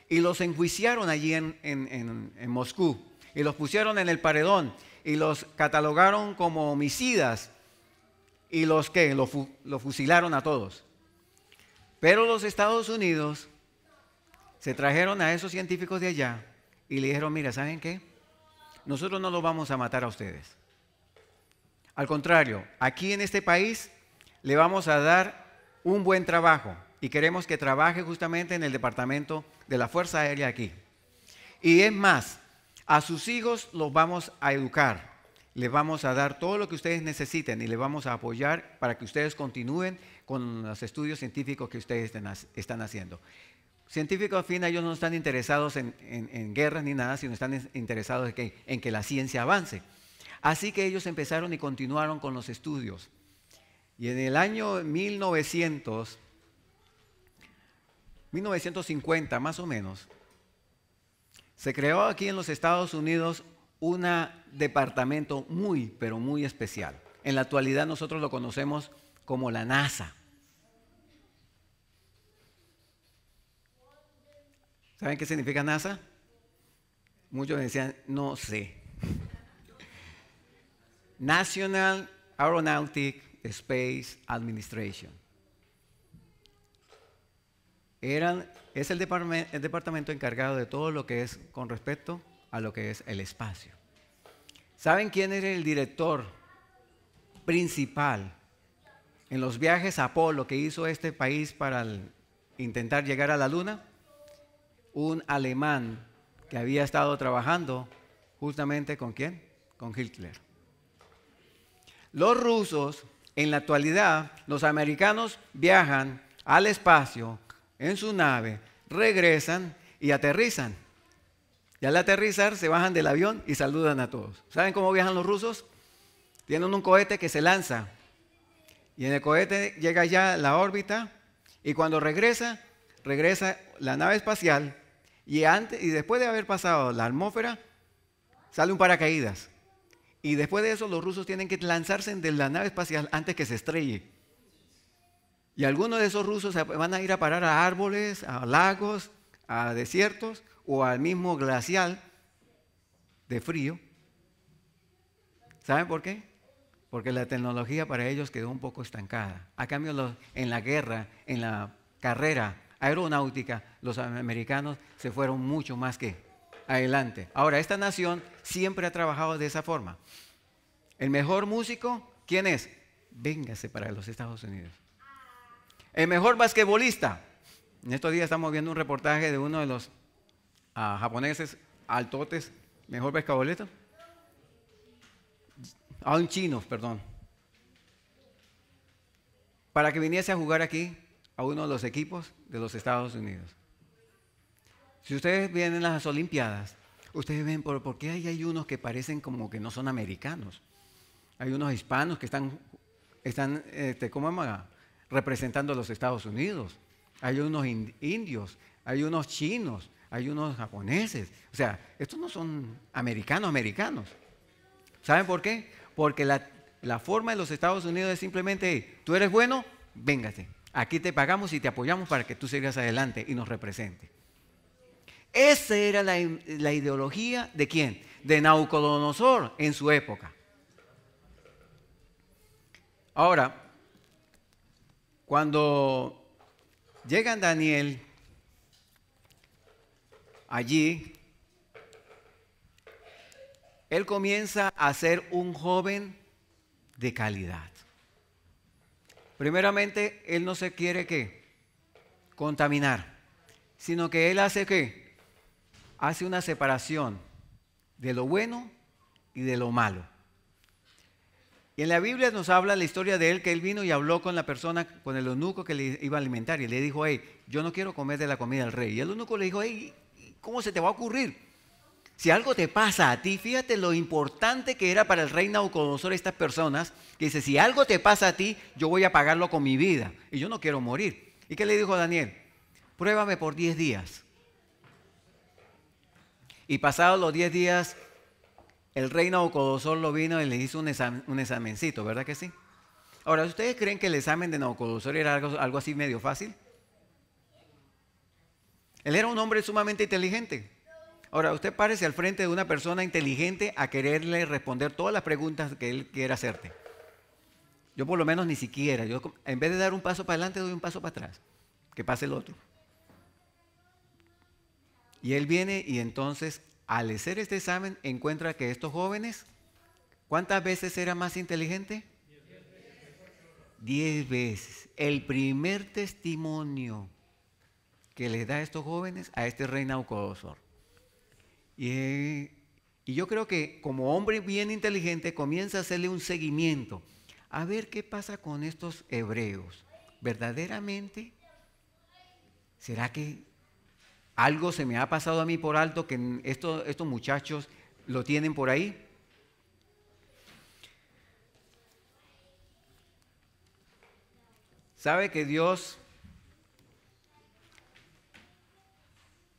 A: y los enjuiciaron allí en Moscú, y los pusieron en el paredón, y los catalogaron como homicidas, y los fusilaron a todos. Pero los Estados Unidos se trajeron a esos científicos de allá y le dijeron, mira, ¿saben qué? Nosotros no los vamos a matar a ustedes. Al contrario, aquí en este país le vamos a dar un buen trabajo y queremos que trabaje justamente en el departamento de la Fuerza Aérea aquí. Y es más, a sus hijos los vamos a educar, les vamos a dar todo lo que ustedes necesiten y les vamos a apoyar para que ustedes continúen con los estudios científicos que ustedes están haciendo. Científicos, al fin, ellos no están interesados en guerras ni nada, sino están interesados en que la ciencia avance. Así que ellos empezaron y continuaron con los estudios. Y en el año 1950, más o menos, se creó aquí en los Estados Unidos un departamento muy, pero muy especial. En la actualidad nosotros lo conocemos como la NASA. ¿Saben qué significa NASA? Muchos me decían, no sé. National Aeronautic Space Administration. Es el departamento encargado de todo lo que es con respecto a lo que es el espacio. ¿Saben quién era el director principal en los viajes a Apolo que hizo este país para intentar llegar a la Luna? Un alemán que había estado trabajando justamente ¿con quién? Con Hitler. Los rusos, en la actualidad, los americanos viajan al espacio en su nave, regresan y aterrizan. Y al aterrizar se bajan del avión y saludan a todos. ¿Saben cómo viajan los rusos? Tienen un cohete que se lanza y en el cohete llega ya a la órbita y cuando regresa la nave espacial y después de haber pasado la atmósfera sale un paracaídas. Y después de eso los rusos tienen que lanzarse de la nave espacial antes que se estrelle. Y algunos de esos rusos van a ir a parar a árboles, a lagos, a desiertos o al mismo glacial de frío. ¿Saben por qué? Porque la tecnología para ellos quedó un poco estancada. A cambio, en la guerra, en la carrera aeronáutica, los americanos se fueron mucho más que adelante. Ahora, esta nación siempre ha trabajado de esa forma. El mejor músico, ¿quién es? Véngase para los Estados Unidos. El mejor basquetbolista. En estos días estamos viendo un reportaje de uno de los japoneses altotes, mejor basquetbolista. Un chino, perdón. Para que viniese a jugar aquí a uno de los equipos de los Estados Unidos. Si ustedes ven en las Olimpiadas, ustedes ven por qué hay unos que parecen como que no son americanos. Hay unos hispanos que están representando a los Estados Unidos. Hay unos indios, hay unos chinos, hay unos japoneses. O sea, estos no son americanos. ¿Saben por qué? Porque la forma de los Estados Unidos es simplemente, tú eres bueno, véngase. Aquí te pagamos y te apoyamos para que tú sigas adelante y nos represente. Esa era la ideología ¿de quién? De Nabucodonosor en su época. Ahora, cuando llega Daniel allí, él comienza a ser un joven de calidad. Primeramente, él no se quiere ¿qué? Contaminar, sino que él hace ¿qué? Hace una separación de lo bueno y de lo malo. Y en la Biblia nos habla la historia de él, que él vino y habló con la persona, con el eunuco que le iba a alimentar y le dijo, hey, yo no quiero comer de la comida del rey. Y el eunuco le dijo, hey, ¿cómo se te va a ocurrir? Si algo te pasa a ti, fíjate lo importante que era para el rey Nabucodonosor estas personas, que dice, si algo te pasa a ti, yo voy a pagarlo con mi vida y yo no quiero morir. ¿Y qué le dijo Daniel? Pruébame por 10 días Y pasados los 10 días, el rey Nabucodonosor lo vino y le hizo un examencito, ¿verdad que sí? Ahora, ¿ustedes creen que el examen de Nabucodonosor era algo así medio fácil? Él era un hombre sumamente inteligente. Ahora, usted párese al frente de una persona inteligente a quererle responder todas las preguntas que él quiera hacerte. Yo por lo menos ni siquiera. Yo en vez de dar un paso para adelante, doy un paso para atrás. Que pase el otro. Y él viene y entonces, al hacer este examen, encuentra que estos jóvenes, ¿cuántas veces era más inteligente? 10 veces. El primer testimonio que le da a estos jóvenes a este rey Nabucodonosor. Y yo creo que como hombre bien inteligente comienza a hacerle un seguimiento. A ver qué pasa con estos hebreos. ¿Verdaderamente? ¿Será que algo se me ha pasado a mí por alto que estos muchachos lo tienen por ahí? ¿Sabe que Dios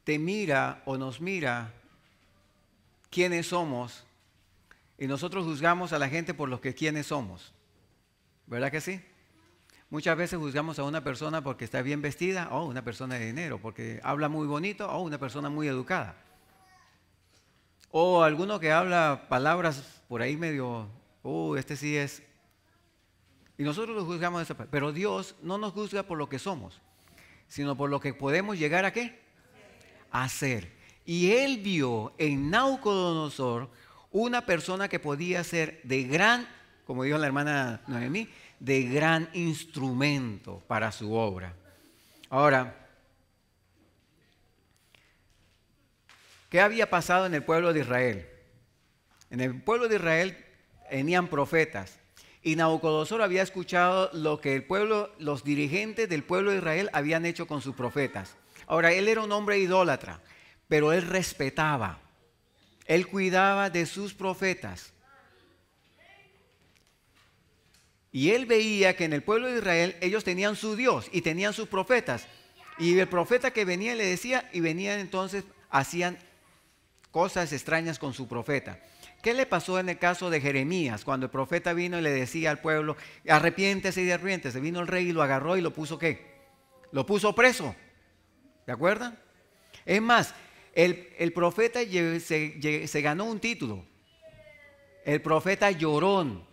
A: te mira o nos mira quiénes somos y nosotros juzgamos a la gente por lo que quiénes somos? ¿Verdad que sí? Muchas veces juzgamos a una persona porque está bien vestida, o una persona de dinero, porque habla muy bonito, o una persona muy educada. O alguno que habla palabras por ahí medio, este sí es. Y nosotros lo juzgamos de esa parte. Pero Dios no nos juzga por lo que somos, sino por lo que podemos llegar a ¿qué? A ser. Y Él vio en Nabucodonosor una persona que podía ser de gran, como dijo la hermana Noemí, de gran instrumento para su obra. Ahora, ¿qué había pasado en el pueblo de Israel? En el pueblo de Israel venían profetas y Nabucodonosor había escuchado lo que el pueblo, los dirigentes del pueblo de Israel habían hecho con sus profetas. Ahora, él era un hombre idólatra, pero él respetaba, él cuidaba de sus profetas. Y él veía que en el pueblo de Israel ellos tenían su Dios y tenían sus profetas. Y el profeta que venía le decía, y venían entonces, hacían cosas extrañas con su profeta. ¿Qué le pasó en el caso de Jeremías? Cuando el profeta vino y le decía al pueblo, arrepiéntese y arrepiéntese. Vino el rey y lo agarró y lo puso ¿qué? Lo puso preso. ¿De acuerdo? Es más, el profeta se ganó un título. El profeta llorón.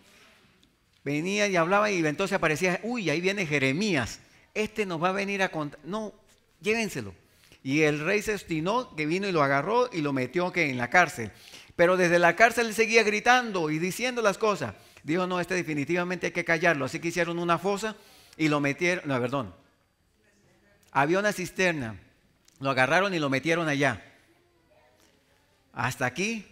A: Venía y hablaba y entonces aparecía, uy, ahí viene Jeremías, este nos va a venir a contar. No, llévenselo. Y el rey se obstinó, que vino y lo agarró y lo metió ¿qué? En la cárcel. Pero desde la cárcel él seguía gritando y diciendo las cosas. Dijo, no, este definitivamente hay que callarlo. Así que hicieron una fosa y lo metieron, no, perdón. Había una cisterna, lo agarraron y lo metieron allá. Hasta aquí,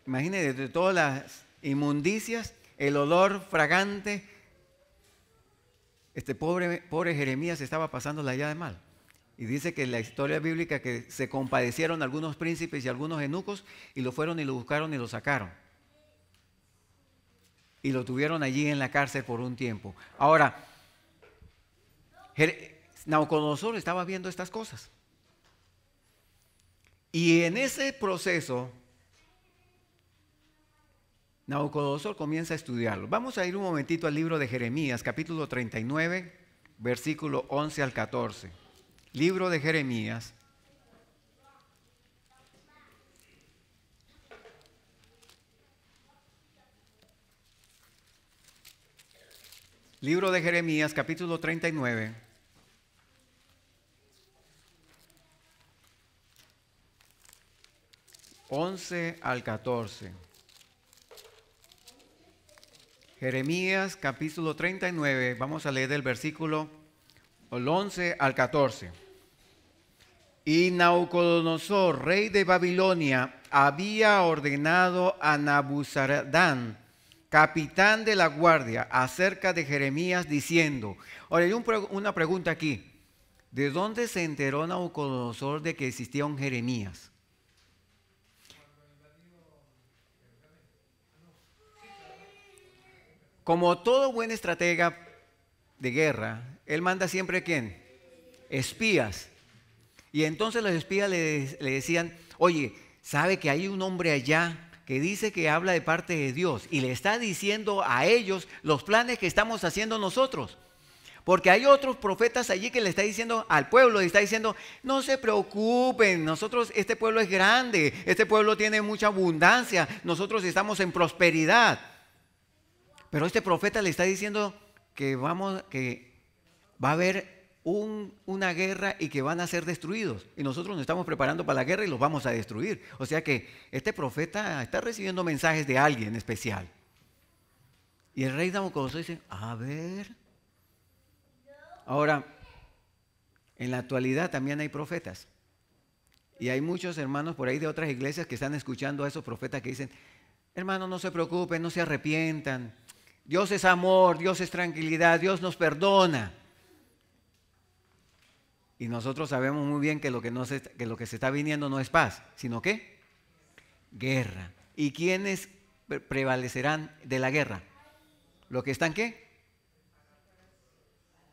A: imagínense, de todas las inmundicias, el olor fragante, este pobre Jeremías estaba pasándola ya de mal. Y dice que en la historia bíblica que se compadecieron algunos príncipes y algunos eunucos y lo fueron y lo buscaron y lo sacaron. Y lo tuvieron allí en la cárcel por un tiempo. Ahora, Nabucodonosor estaba viendo estas cosas. Y en ese proceso, Nabucodonosor comienza a estudiarlo. Vamos a ir un momentito al libro de Jeremías, capítulo 39, versículo 11 al 14. Libro de Jeremías. Libro de Jeremías, capítulo 39. 11 al 14. Jeremías capítulo 39, vamos a leer del versículo 11 al 14. Y Nabucodonosor, rey de Babilonia, había ordenado a Nabuzaradán, capitán de la guardia, acerca de Jeremías, diciendo, ahora hay una pregunta aquí, ¿de dónde se enteró Nabucodonosor de que existía un Jeremías? Como todo buen estratega de guerra, él manda siempre ¿quién? Espías. Y entonces los espías le decían, oye, sabe que hay un hombre allá que dice que habla de parte de Dios y le está diciendo a ellos los planes que estamos haciendo nosotros. Porque hay otros profetas allí que le está diciendo al pueblo, le está diciendo, no se preocupen, nosotros, este pueblo es grande, este pueblo tiene mucha abundancia, nosotros estamos en prosperidad. Pero este profeta le está diciendo que va a haber una guerra y que van a ser destruidos. Y nosotros nos estamos preparando para la guerra y los vamos a destruir. O sea que este profeta está recibiendo mensajes de alguien especial. Y el rey Nabucodonosor dice, a ver. Ahora, en la actualidad también hay profetas. Y hay muchos hermanos por ahí de otras iglesias que están escuchando a esos profetas que dicen, hermanos, no se preocupen, no se arrepientan. Dios es amor, Dios es tranquilidad, Dios nos perdona. Y nosotros sabemos muy bien que lo que se está viniendo no es paz, sino ¿qué? Guerra. ¿Y quiénes prevalecerán de la guerra? ¿Los que están qué?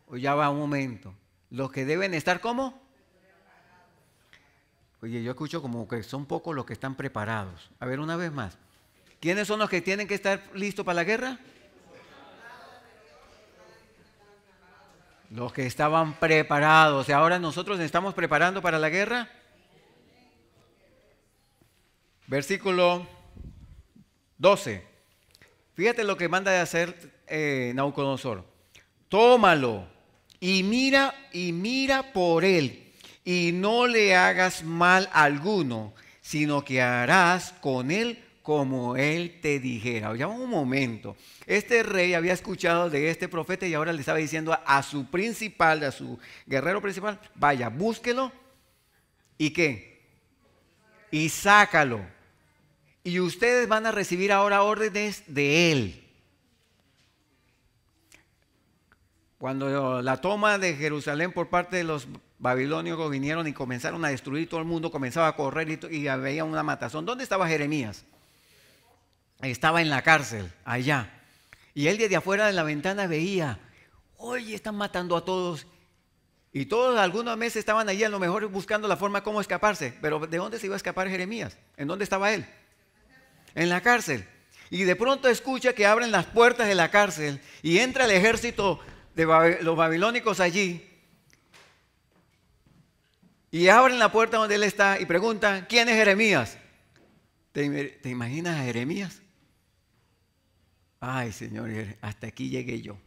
A: O ya va un momento. ¿Los que deben estar cómo? Oye, yo escucho como que son pocos los que están preparados. A ver, una vez más. ¿Quiénes son los que tienen que estar listos para la guerra? Los que estaban preparados. ¿Y ahora nosotros nos estamos preparando para la guerra? Versículo 12. Fíjate lo que manda de hacer Nabucodonosor. Tómalo y mira por él, y no le hagas mal alguno, sino que harás con él como él te dijera. Ya un momento. Este rey había escuchado de este profeta y ahora le estaba diciendo a su principal, a su guerrero principal, vaya, búsquelo y ¿qué? Y sácalo. Y ustedes van a recibir ahora órdenes de él. Cuando la toma de Jerusalén por parte de los babilonios vinieron y comenzaron a destruir todo el mundo, comenzaba a correr y había una matazón. ¿Dónde estaba Jeremías? Estaba en la cárcel, allá. Y él desde afuera de la ventana veía, oye, están matando a todos. Y todos algunos meses estaban allí a lo mejor buscando la forma cómo escaparse. Pero ¿de dónde se iba a escapar Jeremías? ¿En dónde estaba él? En la cárcel. Y de pronto escucha que abren las puertas de la cárcel y entra el ejército de los babilónicos allí. Y abren la puerta donde él está y preguntan, ¿quién es Jeremías? ¿Te imaginas a Jeremías? Ay, Señor, hasta aquí llegué yo.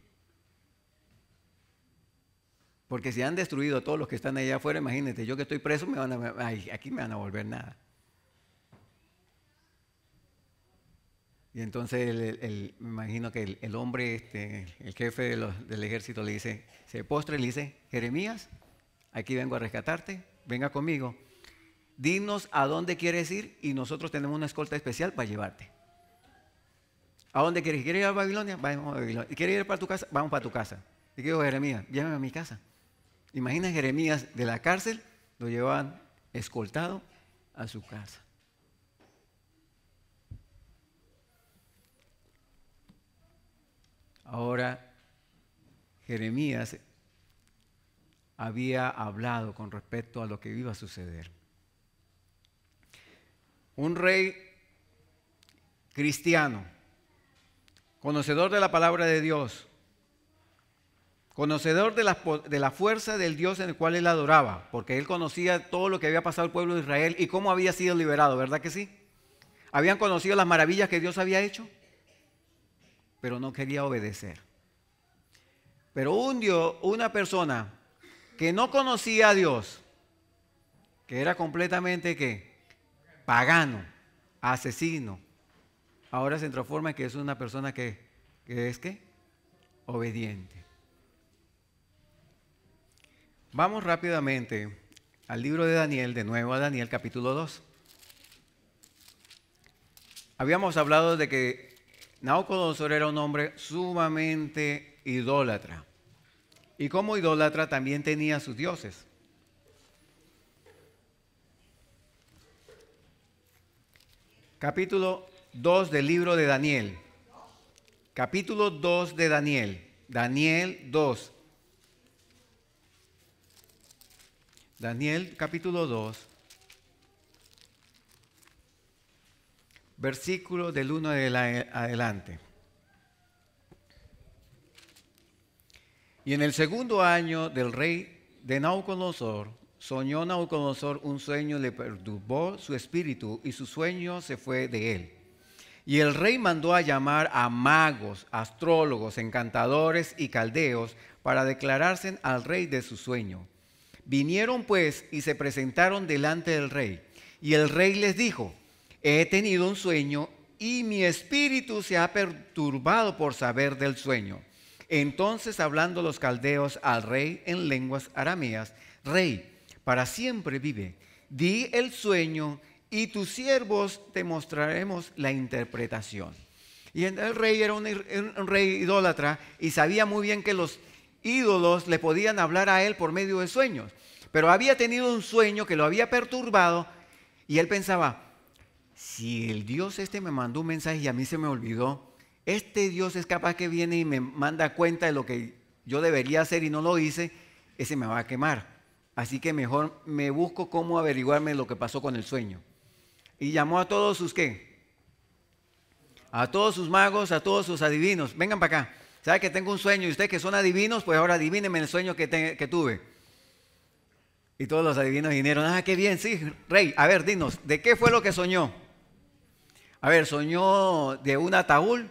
A: Porque si han destruido a todos los que están allá afuera, imagínate, yo que estoy preso, aquí me van a volver nada. Y entonces me imagino que el hombre, el jefe del ejército le dice, se postra y le dice, Jeremías, aquí vengo a rescatarte, venga conmigo. Dinos a dónde quieres ir y nosotros tenemos una escolta especial para llevarte. ¿A dónde quieres ir? ¿Quieres ir a Babilonia? Vamos a Babilonia. ¿Quieres ir para tu casa? Vamos para tu casa. Y digo, Jeremías, llévame a mi casa. Imagina Jeremías de la cárcel, lo llevaban escoltado a su casa. Ahora, Jeremías había hablado con respecto a lo que iba a suceder. Un rey cristiano, conocedor de la palabra de Dios, conocedor de la fuerza del Dios en el cual él adoraba, porque él conocía todo lo que había pasado al pueblo de Israel y cómo había sido liberado, ¿verdad que sí? Habían conocido las maravillas que Dios había hecho, pero no quería obedecer. Pero una persona que no conocía a Dios, que era completamente ¿qué? Pagano, asesino, ahora se transforma en que es una persona que es ¿qué? Obediente. Vamos rápidamente al libro de Daniel, de nuevo a Daniel capítulo 2. Habíamos hablado de que Nabucodonosor era un hombre sumamente idólatra. Y como idólatra también tenía sus dioses. Capítulo 2 del libro de Daniel. Capítulo 2 de Daniel. Daniel 2. Daniel capítulo 2. versículo del 1 adelante. Y en el segundo año del rey de Nabucodonosor, soñó Nabucodonosor un sueño, le perturbó su espíritu y su sueño se fue de él. Y el rey mandó a llamar a magos, astrólogos, encantadores y caldeos para declararse al rey de su sueño. Vinieron pues y se presentaron delante del rey. Y el rey les dijo: he tenido un sueño y mi espíritu se ha perturbado por saber del sueño. Entonces, hablando los caldeos al rey en lenguas arameas: Rey, para siempre vive. Di el sueño y tus siervos te mostraremos la interpretación. Y el rey era un rey idólatra y sabía muy bien que los ídolos le podían hablar a él por medio de sueños. Pero había tenido un sueño que lo había perturbado y él pensaba: si el Dios este me mandó un mensaje y a mí se me olvidó, este Dios es capaz que viene y me manda cuenta de lo que yo debería hacer y no lo hice, ese me va a quemar. Así que mejor me busco cómo averiguarme lo que pasó con el sueño. Y llamó a todos sus ¿qué? A todos sus magos, a todos sus adivinos. Vengan para acá. ¿Sabe que tengo un sueño? Y ustedes que son adivinos, pues ahora adivínenme el sueño que tuve. Y todos los adivinos vinieron: ah, qué bien, sí, rey. A ver, dinos, ¿de qué fue lo que soñó? A ver, ¿soñó de un ataúd?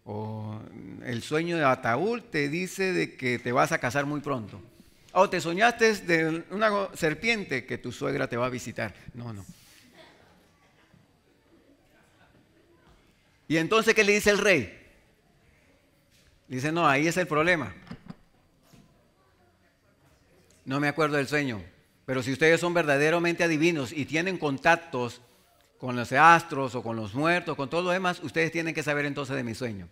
A: O el sueño de ataúd te dice de que te vas a casar muy pronto. O te soñaste de una serpiente que tu suegra te va a visitar. No. Y entonces, ¿qué le dice el rey? Dice: no, ahí es el problema. No me acuerdo del sueño. Pero si ustedes son verdaderamente adivinos y tienen contactos con los astros o con los muertos, con todo lo demás, ustedes tienen que saber entonces de mi sueño.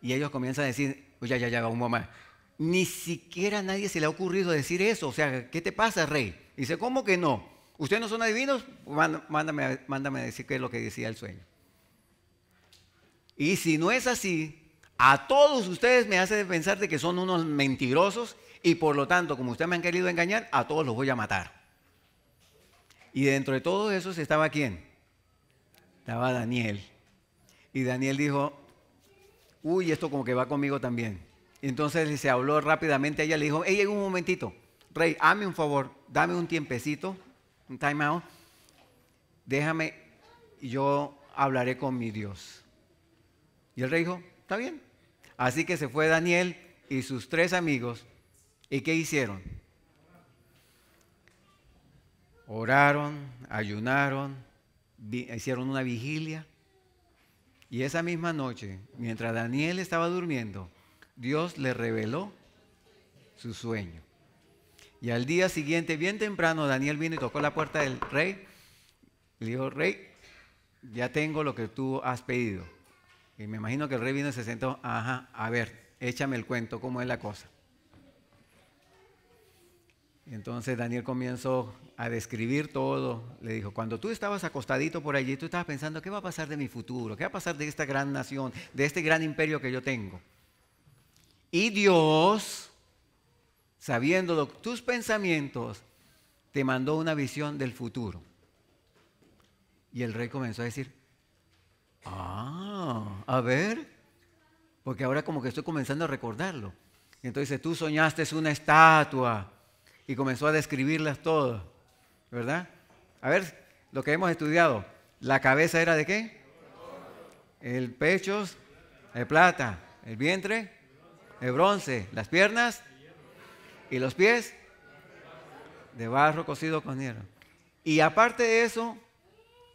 A: Y ellos comienzan a decir: oye, ya, un momento. Ni siquiera a nadie se le ha ocurrido decir eso. O sea, ¿qué te pasa, rey? Dice: ¿cómo que no? ¿Ustedes no son adivinos? Mándame a decir qué es lo que decía el sueño. Y si no es así, a todos ustedes me hace pensar de que son unos mentirosos y por lo tanto, como ustedes me han querido engañar, a todos los voy a matar. Y dentro de todo eso estaba ¿quién? Estaba Daniel. Y Daniel dijo: uy, esto como que va conmigo también. Y entonces se habló rápidamente a ella, le dijo: hey, un momentito, rey, hazme un favor, dame un tiempecito, un time out, déjame, yo hablaré con mi Dios. Y el rey dijo: está bien. Así que se fue Daniel y sus 3 amigos. ¿Y qué hicieron? Oraron, ayunaron, hicieron una vigilia. Y esa misma noche, mientras Daniel estaba durmiendo, Dios le reveló su sueño. Y al día siguiente, bien temprano, Daniel vino y tocó la puerta del rey. Le dijo: rey, ya tengo lo que tú has pedido. Y me imagino que el rey vino y se sentó: ajá, a ver, échame el cuento, ¿cómo es la cosa? Y entonces Daniel comenzó a describir todo. Le dijo: cuando tú estabas acostadito por allí, tú estabas pensando: ¿qué va a pasar de mi futuro? ¿Qué va a pasar de esta gran nación, de este gran imperio que yo tengo? Y Dios, sabiendo tus pensamientos, te mandó una visión del futuro. Y el rey comenzó a decir: a ver, porque ahora como que estoy comenzando a recordarlo. Y entonces tú soñaste una estatua y comenzó a describirlas todas, ¿verdad? A ver, lo que hemos estudiado, ¿la cabeza era de qué? El pecho de plata, el vientre de bronce, las piernas y los pies de barro cocido con hierro. Y aparte de eso,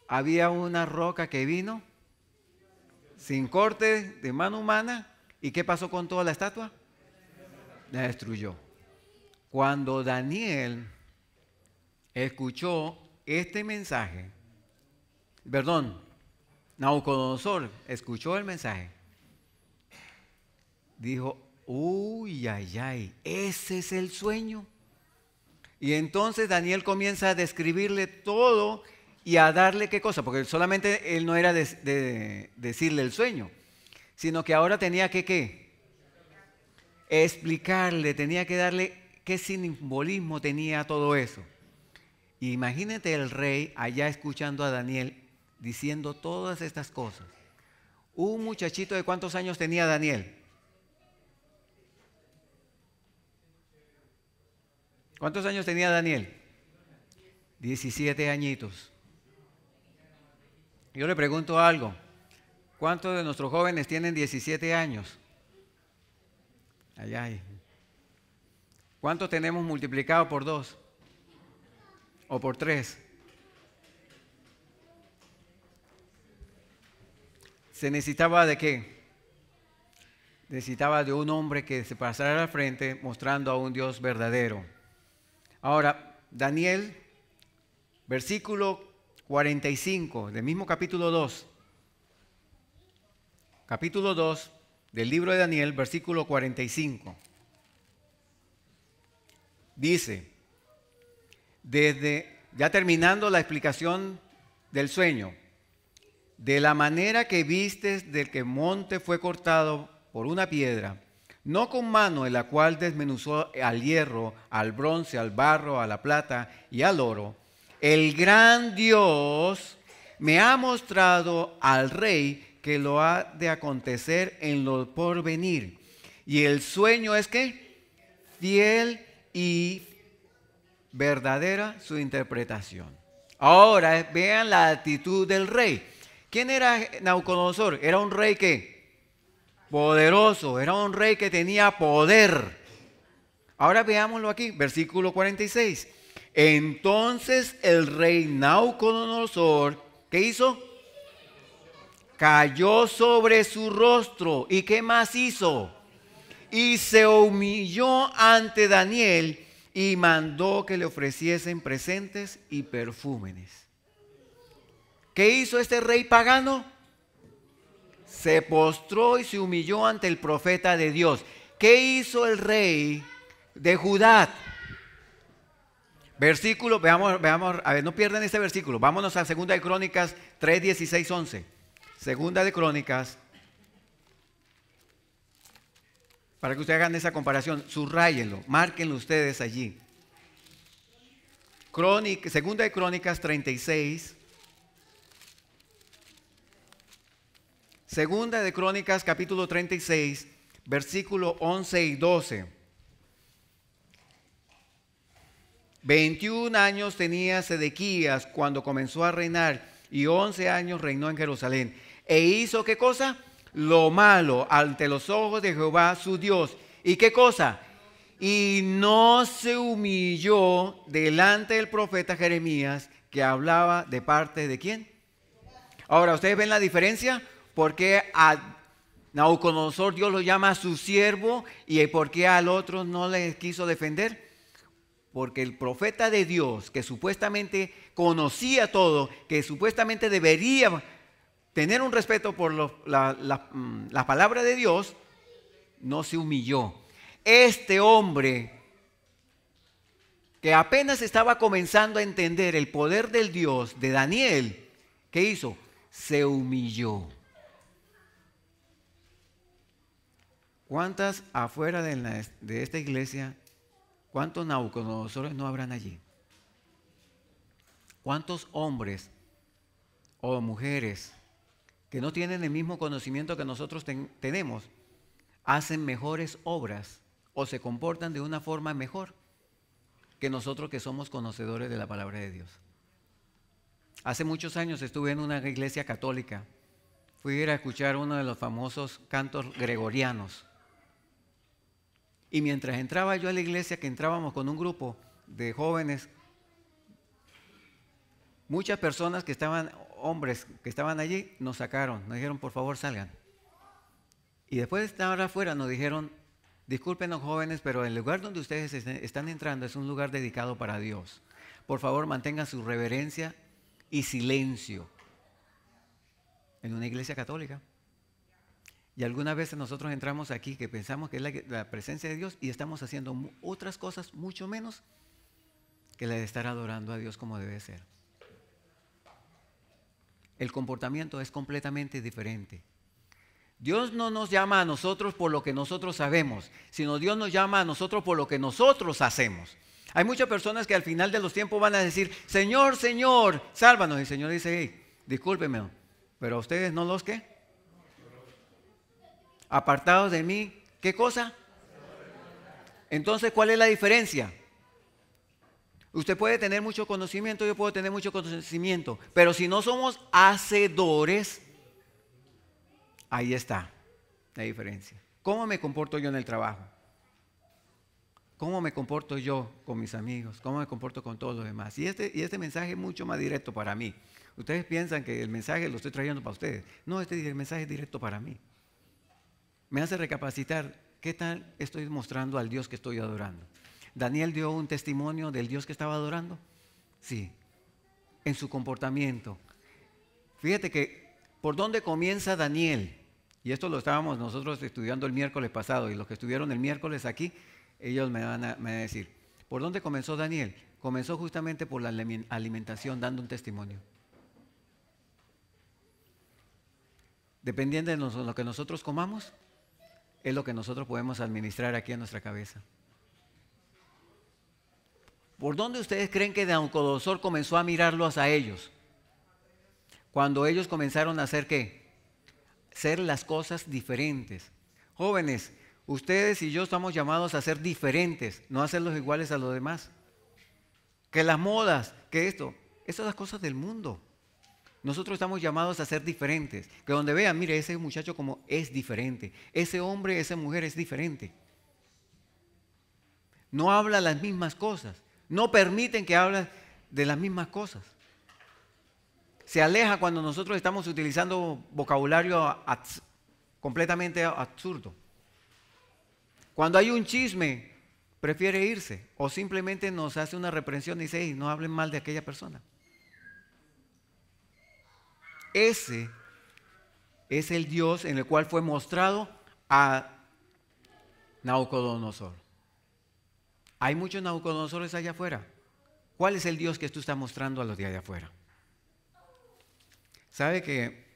A: había una roca que vino sin corte de mano humana. ¿Y qué pasó con toda la estatua? La destruyó. Cuando Daniel escuchó este mensaje, Nabucodonosor escuchó el mensaje, dijo: uy, ay, ese es el sueño. Y entonces Daniel comienza a describirle todo y a darle qué cosa, porque solamente él no era de decirle el sueño, sino que ahora tenía que ¿qué? Explicarle, tenía que darle qué simbolismo tenía todo eso. Imagínate el rey allá escuchando a Daniel diciendo todas estas cosas. Un muchachito de ¿cuántos años tenía Daniel? ¿Cuántos años tenía Daniel? 17 añitos. Yo le pregunto algo. ¿Cuántos de nuestros jóvenes tienen 17 años? Allá hay. ¿Cuántos tenemos multiplicado por 2? ¿O por 3? ¿Se necesitaba de qué? Necesitaba de un hombre que se pasara al frente mostrando a un Dios verdadero. Ahora, Daniel, versículo 45 del mismo capítulo 2. Capítulo 2 del libro de Daniel, versículo 45. Dice, ya terminando la explicación del sueño, de la manera que vistes del que monte fue cortado por una piedra, no con mano en la cual desmenuzó al hierro, al bronce, al barro, a la plata y al oro, el gran Dios me ha mostrado al rey que lo ha de acontecer en lo porvenir. Y el sueño es que fiel y verdadera su interpretación. Ahora vean la actitud del rey. ¿Quién era Nabucodonosor? Era un rey que poderoso, era un rey que tenía poder. Ahora veámoslo aquí, versículo 46. Entonces el rey Nabucodonosor, ¿qué hizo? Cayó sobre su rostro. ¿Y qué más hizo? Y se humilló ante Daniel y mandó que le ofreciesen presentes y perfúmenes. ¿Qué hizo este rey pagano? Se postró y se humilló ante el profeta de Dios. ¿Qué hizo el rey de Judá? Versículo, veamos, a ver, no pierdan este versículo. Vámonos a 2 de Crónicas 3, 16, 11. 2 de Crónicas, para que ustedes hagan esa comparación, subrayenlo, márquenlo ustedes allí. 2 de Crónicas 36. 2 de Crónicas capítulo 36, versículo 11 y 12. 21 años tenía Sedequías cuando comenzó a reinar y 11 años reinó en Jerusalén. E hizo ¿qué cosa? Lo malo ante los ojos de Jehová su Dios. ¿Y qué cosa? Y no se humilló delante del profeta Jeremías que hablaba de parte de ¿quién? Ahora, ¿ustedes ven la diferencia? ¿Por qué a Nabucodonosor Dios lo llama su siervo y por qué al otro no le quiso defender? Porque el profeta de Dios, que supuestamente conocía todo, que supuestamente debería tener un respeto por la palabra de Dios, no se humilló. Este hombre que apenas estaba comenzando a entender el poder del Dios de Daniel, ¿qué hizo? Se humilló. ¿Cuántas afuera de esta iglesia, cuántos Nabucodonosores no habrán allí? ¿Cuántos hombres o mujeres que no tienen el mismo conocimiento que nosotros tenemos hacen mejores obras o se comportan de una forma mejor que nosotros que somos conocedores de la palabra de Dios? Hace muchos años estuve en una iglesia católica. Fui a ir a escuchar uno de los famosos cantos gregorianos. Y mientras entraba yo a la iglesia, que entrábamos con un grupo de jóvenes, muchas personas que estaban, hombres que estaban allí, nos sacaron, nos dijeron, por favor salgan. Y después de estar afuera nos dijeron, discúlpenos jóvenes, pero el lugar donde ustedes están entrando es un lugar dedicado para Dios. Por favor mantengan su reverencia y silencio. En una iglesia católica. Y algunas veces nosotros entramos aquí que pensamos que es la presencia de Dios y estamos haciendo otras cosas mucho menos que la de estar adorando a Dios como debe ser. El comportamiento es completamente diferente. Dios no nos llama a nosotros por lo que nosotros sabemos, sino Dios nos llama a nosotros por lo que nosotros hacemos. Hay muchas personas que al final de los tiempos van a decir, Señor, Señor, sálvanos. Y el Señor dice, hey, discúlpenme, pero a ustedes no los ¿qué? Apartados de mí, ¿qué cosa? Entonces, ¿cuál es la diferencia? Usted puede tener mucho conocimiento, yo puedo tener mucho conocimiento, pero si no somos hacedores, ahí está la diferencia. ¿Cómo me comporto yo en el trabajo? ¿Cómo me comporto yo con mis amigos? ¿Cómo me comporto con todos los demás? Y este mensaje es mucho más directo para mí. Ustedes piensan que el mensaje lo estoy trayendo para ustedes. No, el mensaje es directo para mí. Me hace recapacitar qué tal estoy mostrando al Dios que estoy adorando. ¿Daniel dio un testimonio del Dios que estaba adorando? Sí, en su comportamiento. Fíjate que por dónde comienza Daniel, y esto lo estábamos nosotros estudiando el miércoles pasado, y los que estuvieron el miércoles aquí, ellos me van a decir, ¿por dónde comenzó Daniel? Comenzó justamente por la alimentación, dando un testimonio. Dependiendo de lo que nosotros comamos, es lo que nosotros podemos administrar aquí en nuestra cabeza. ¿Por dónde ustedes creen que Nabucodonosor comenzó a mirarlos a ellos? Cuando ellos comenzaron a hacer ¿qué? Ser las cosas diferentes. Jóvenes, ustedes y yo estamos llamados a ser diferentes, no a hacerlos iguales a los demás. Que las modas, que esto, esas son las cosas del mundo. Nosotros estamos llamados a ser diferentes. Que donde vean, mire, ese muchacho como es diferente. Ese hombre, esa mujer es diferente. No habla las mismas cosas. No permiten que hable de las mismas cosas. Se aleja cuando nosotros estamos utilizando vocabulario completamente absurdo. Cuando hay un chisme, prefiere irse. O simplemente nos hace una reprensión y dice, hey, no hablen mal de aquella persona. Ese es el Dios en el cual fue mostrado a Nabucodonosor. Hay muchos Nabucodonosores allá afuera. ¿Cuál es el Dios que tú estás mostrando a los de allá afuera? Sabe que,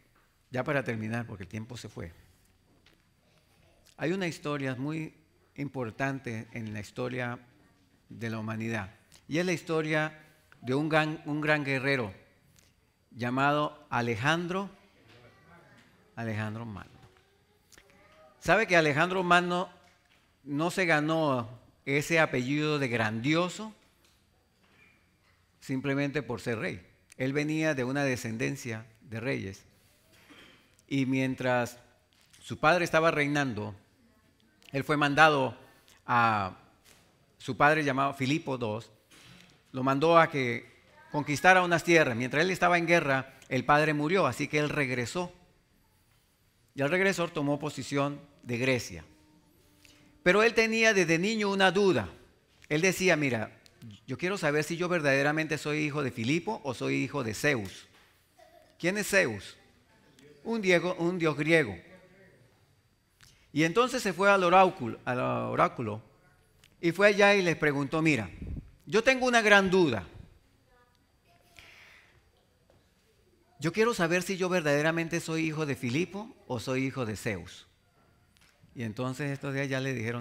A: ya para terminar, porque el tiempo se fue, hay una historia muy importante en la historia de la humanidad. Y es la historia de un gran guerrero llamado Alejandro Magno. ¿Sabe que Alejandro Magno no se ganó ese apellido de grandioso simplemente por ser rey? Él venía de una descendencia de reyes. Y mientras su padre estaba reinando, él fue mandado a su padre llamado Filipo II, lo mandó a que conquistara unas tierras. Mientras él estaba en guerra, el padre murió, así que él regresó. Y al regresar tomó posesión de Grecia. Pero él tenía desde niño una duda. Él decía, mira, yo quiero saber si yo verdaderamente soy hijo de Filipo o soy hijo de Zeus. ¿Quién es Zeus? Un dios griego. Y entonces se fue al oráculo y fue allá y les preguntó, mira, yo tengo una gran duda. Yo quiero saber si yo verdaderamente soy hijo de Filipo o soy hijo de Zeus. Y entonces estos días ya le dijeron,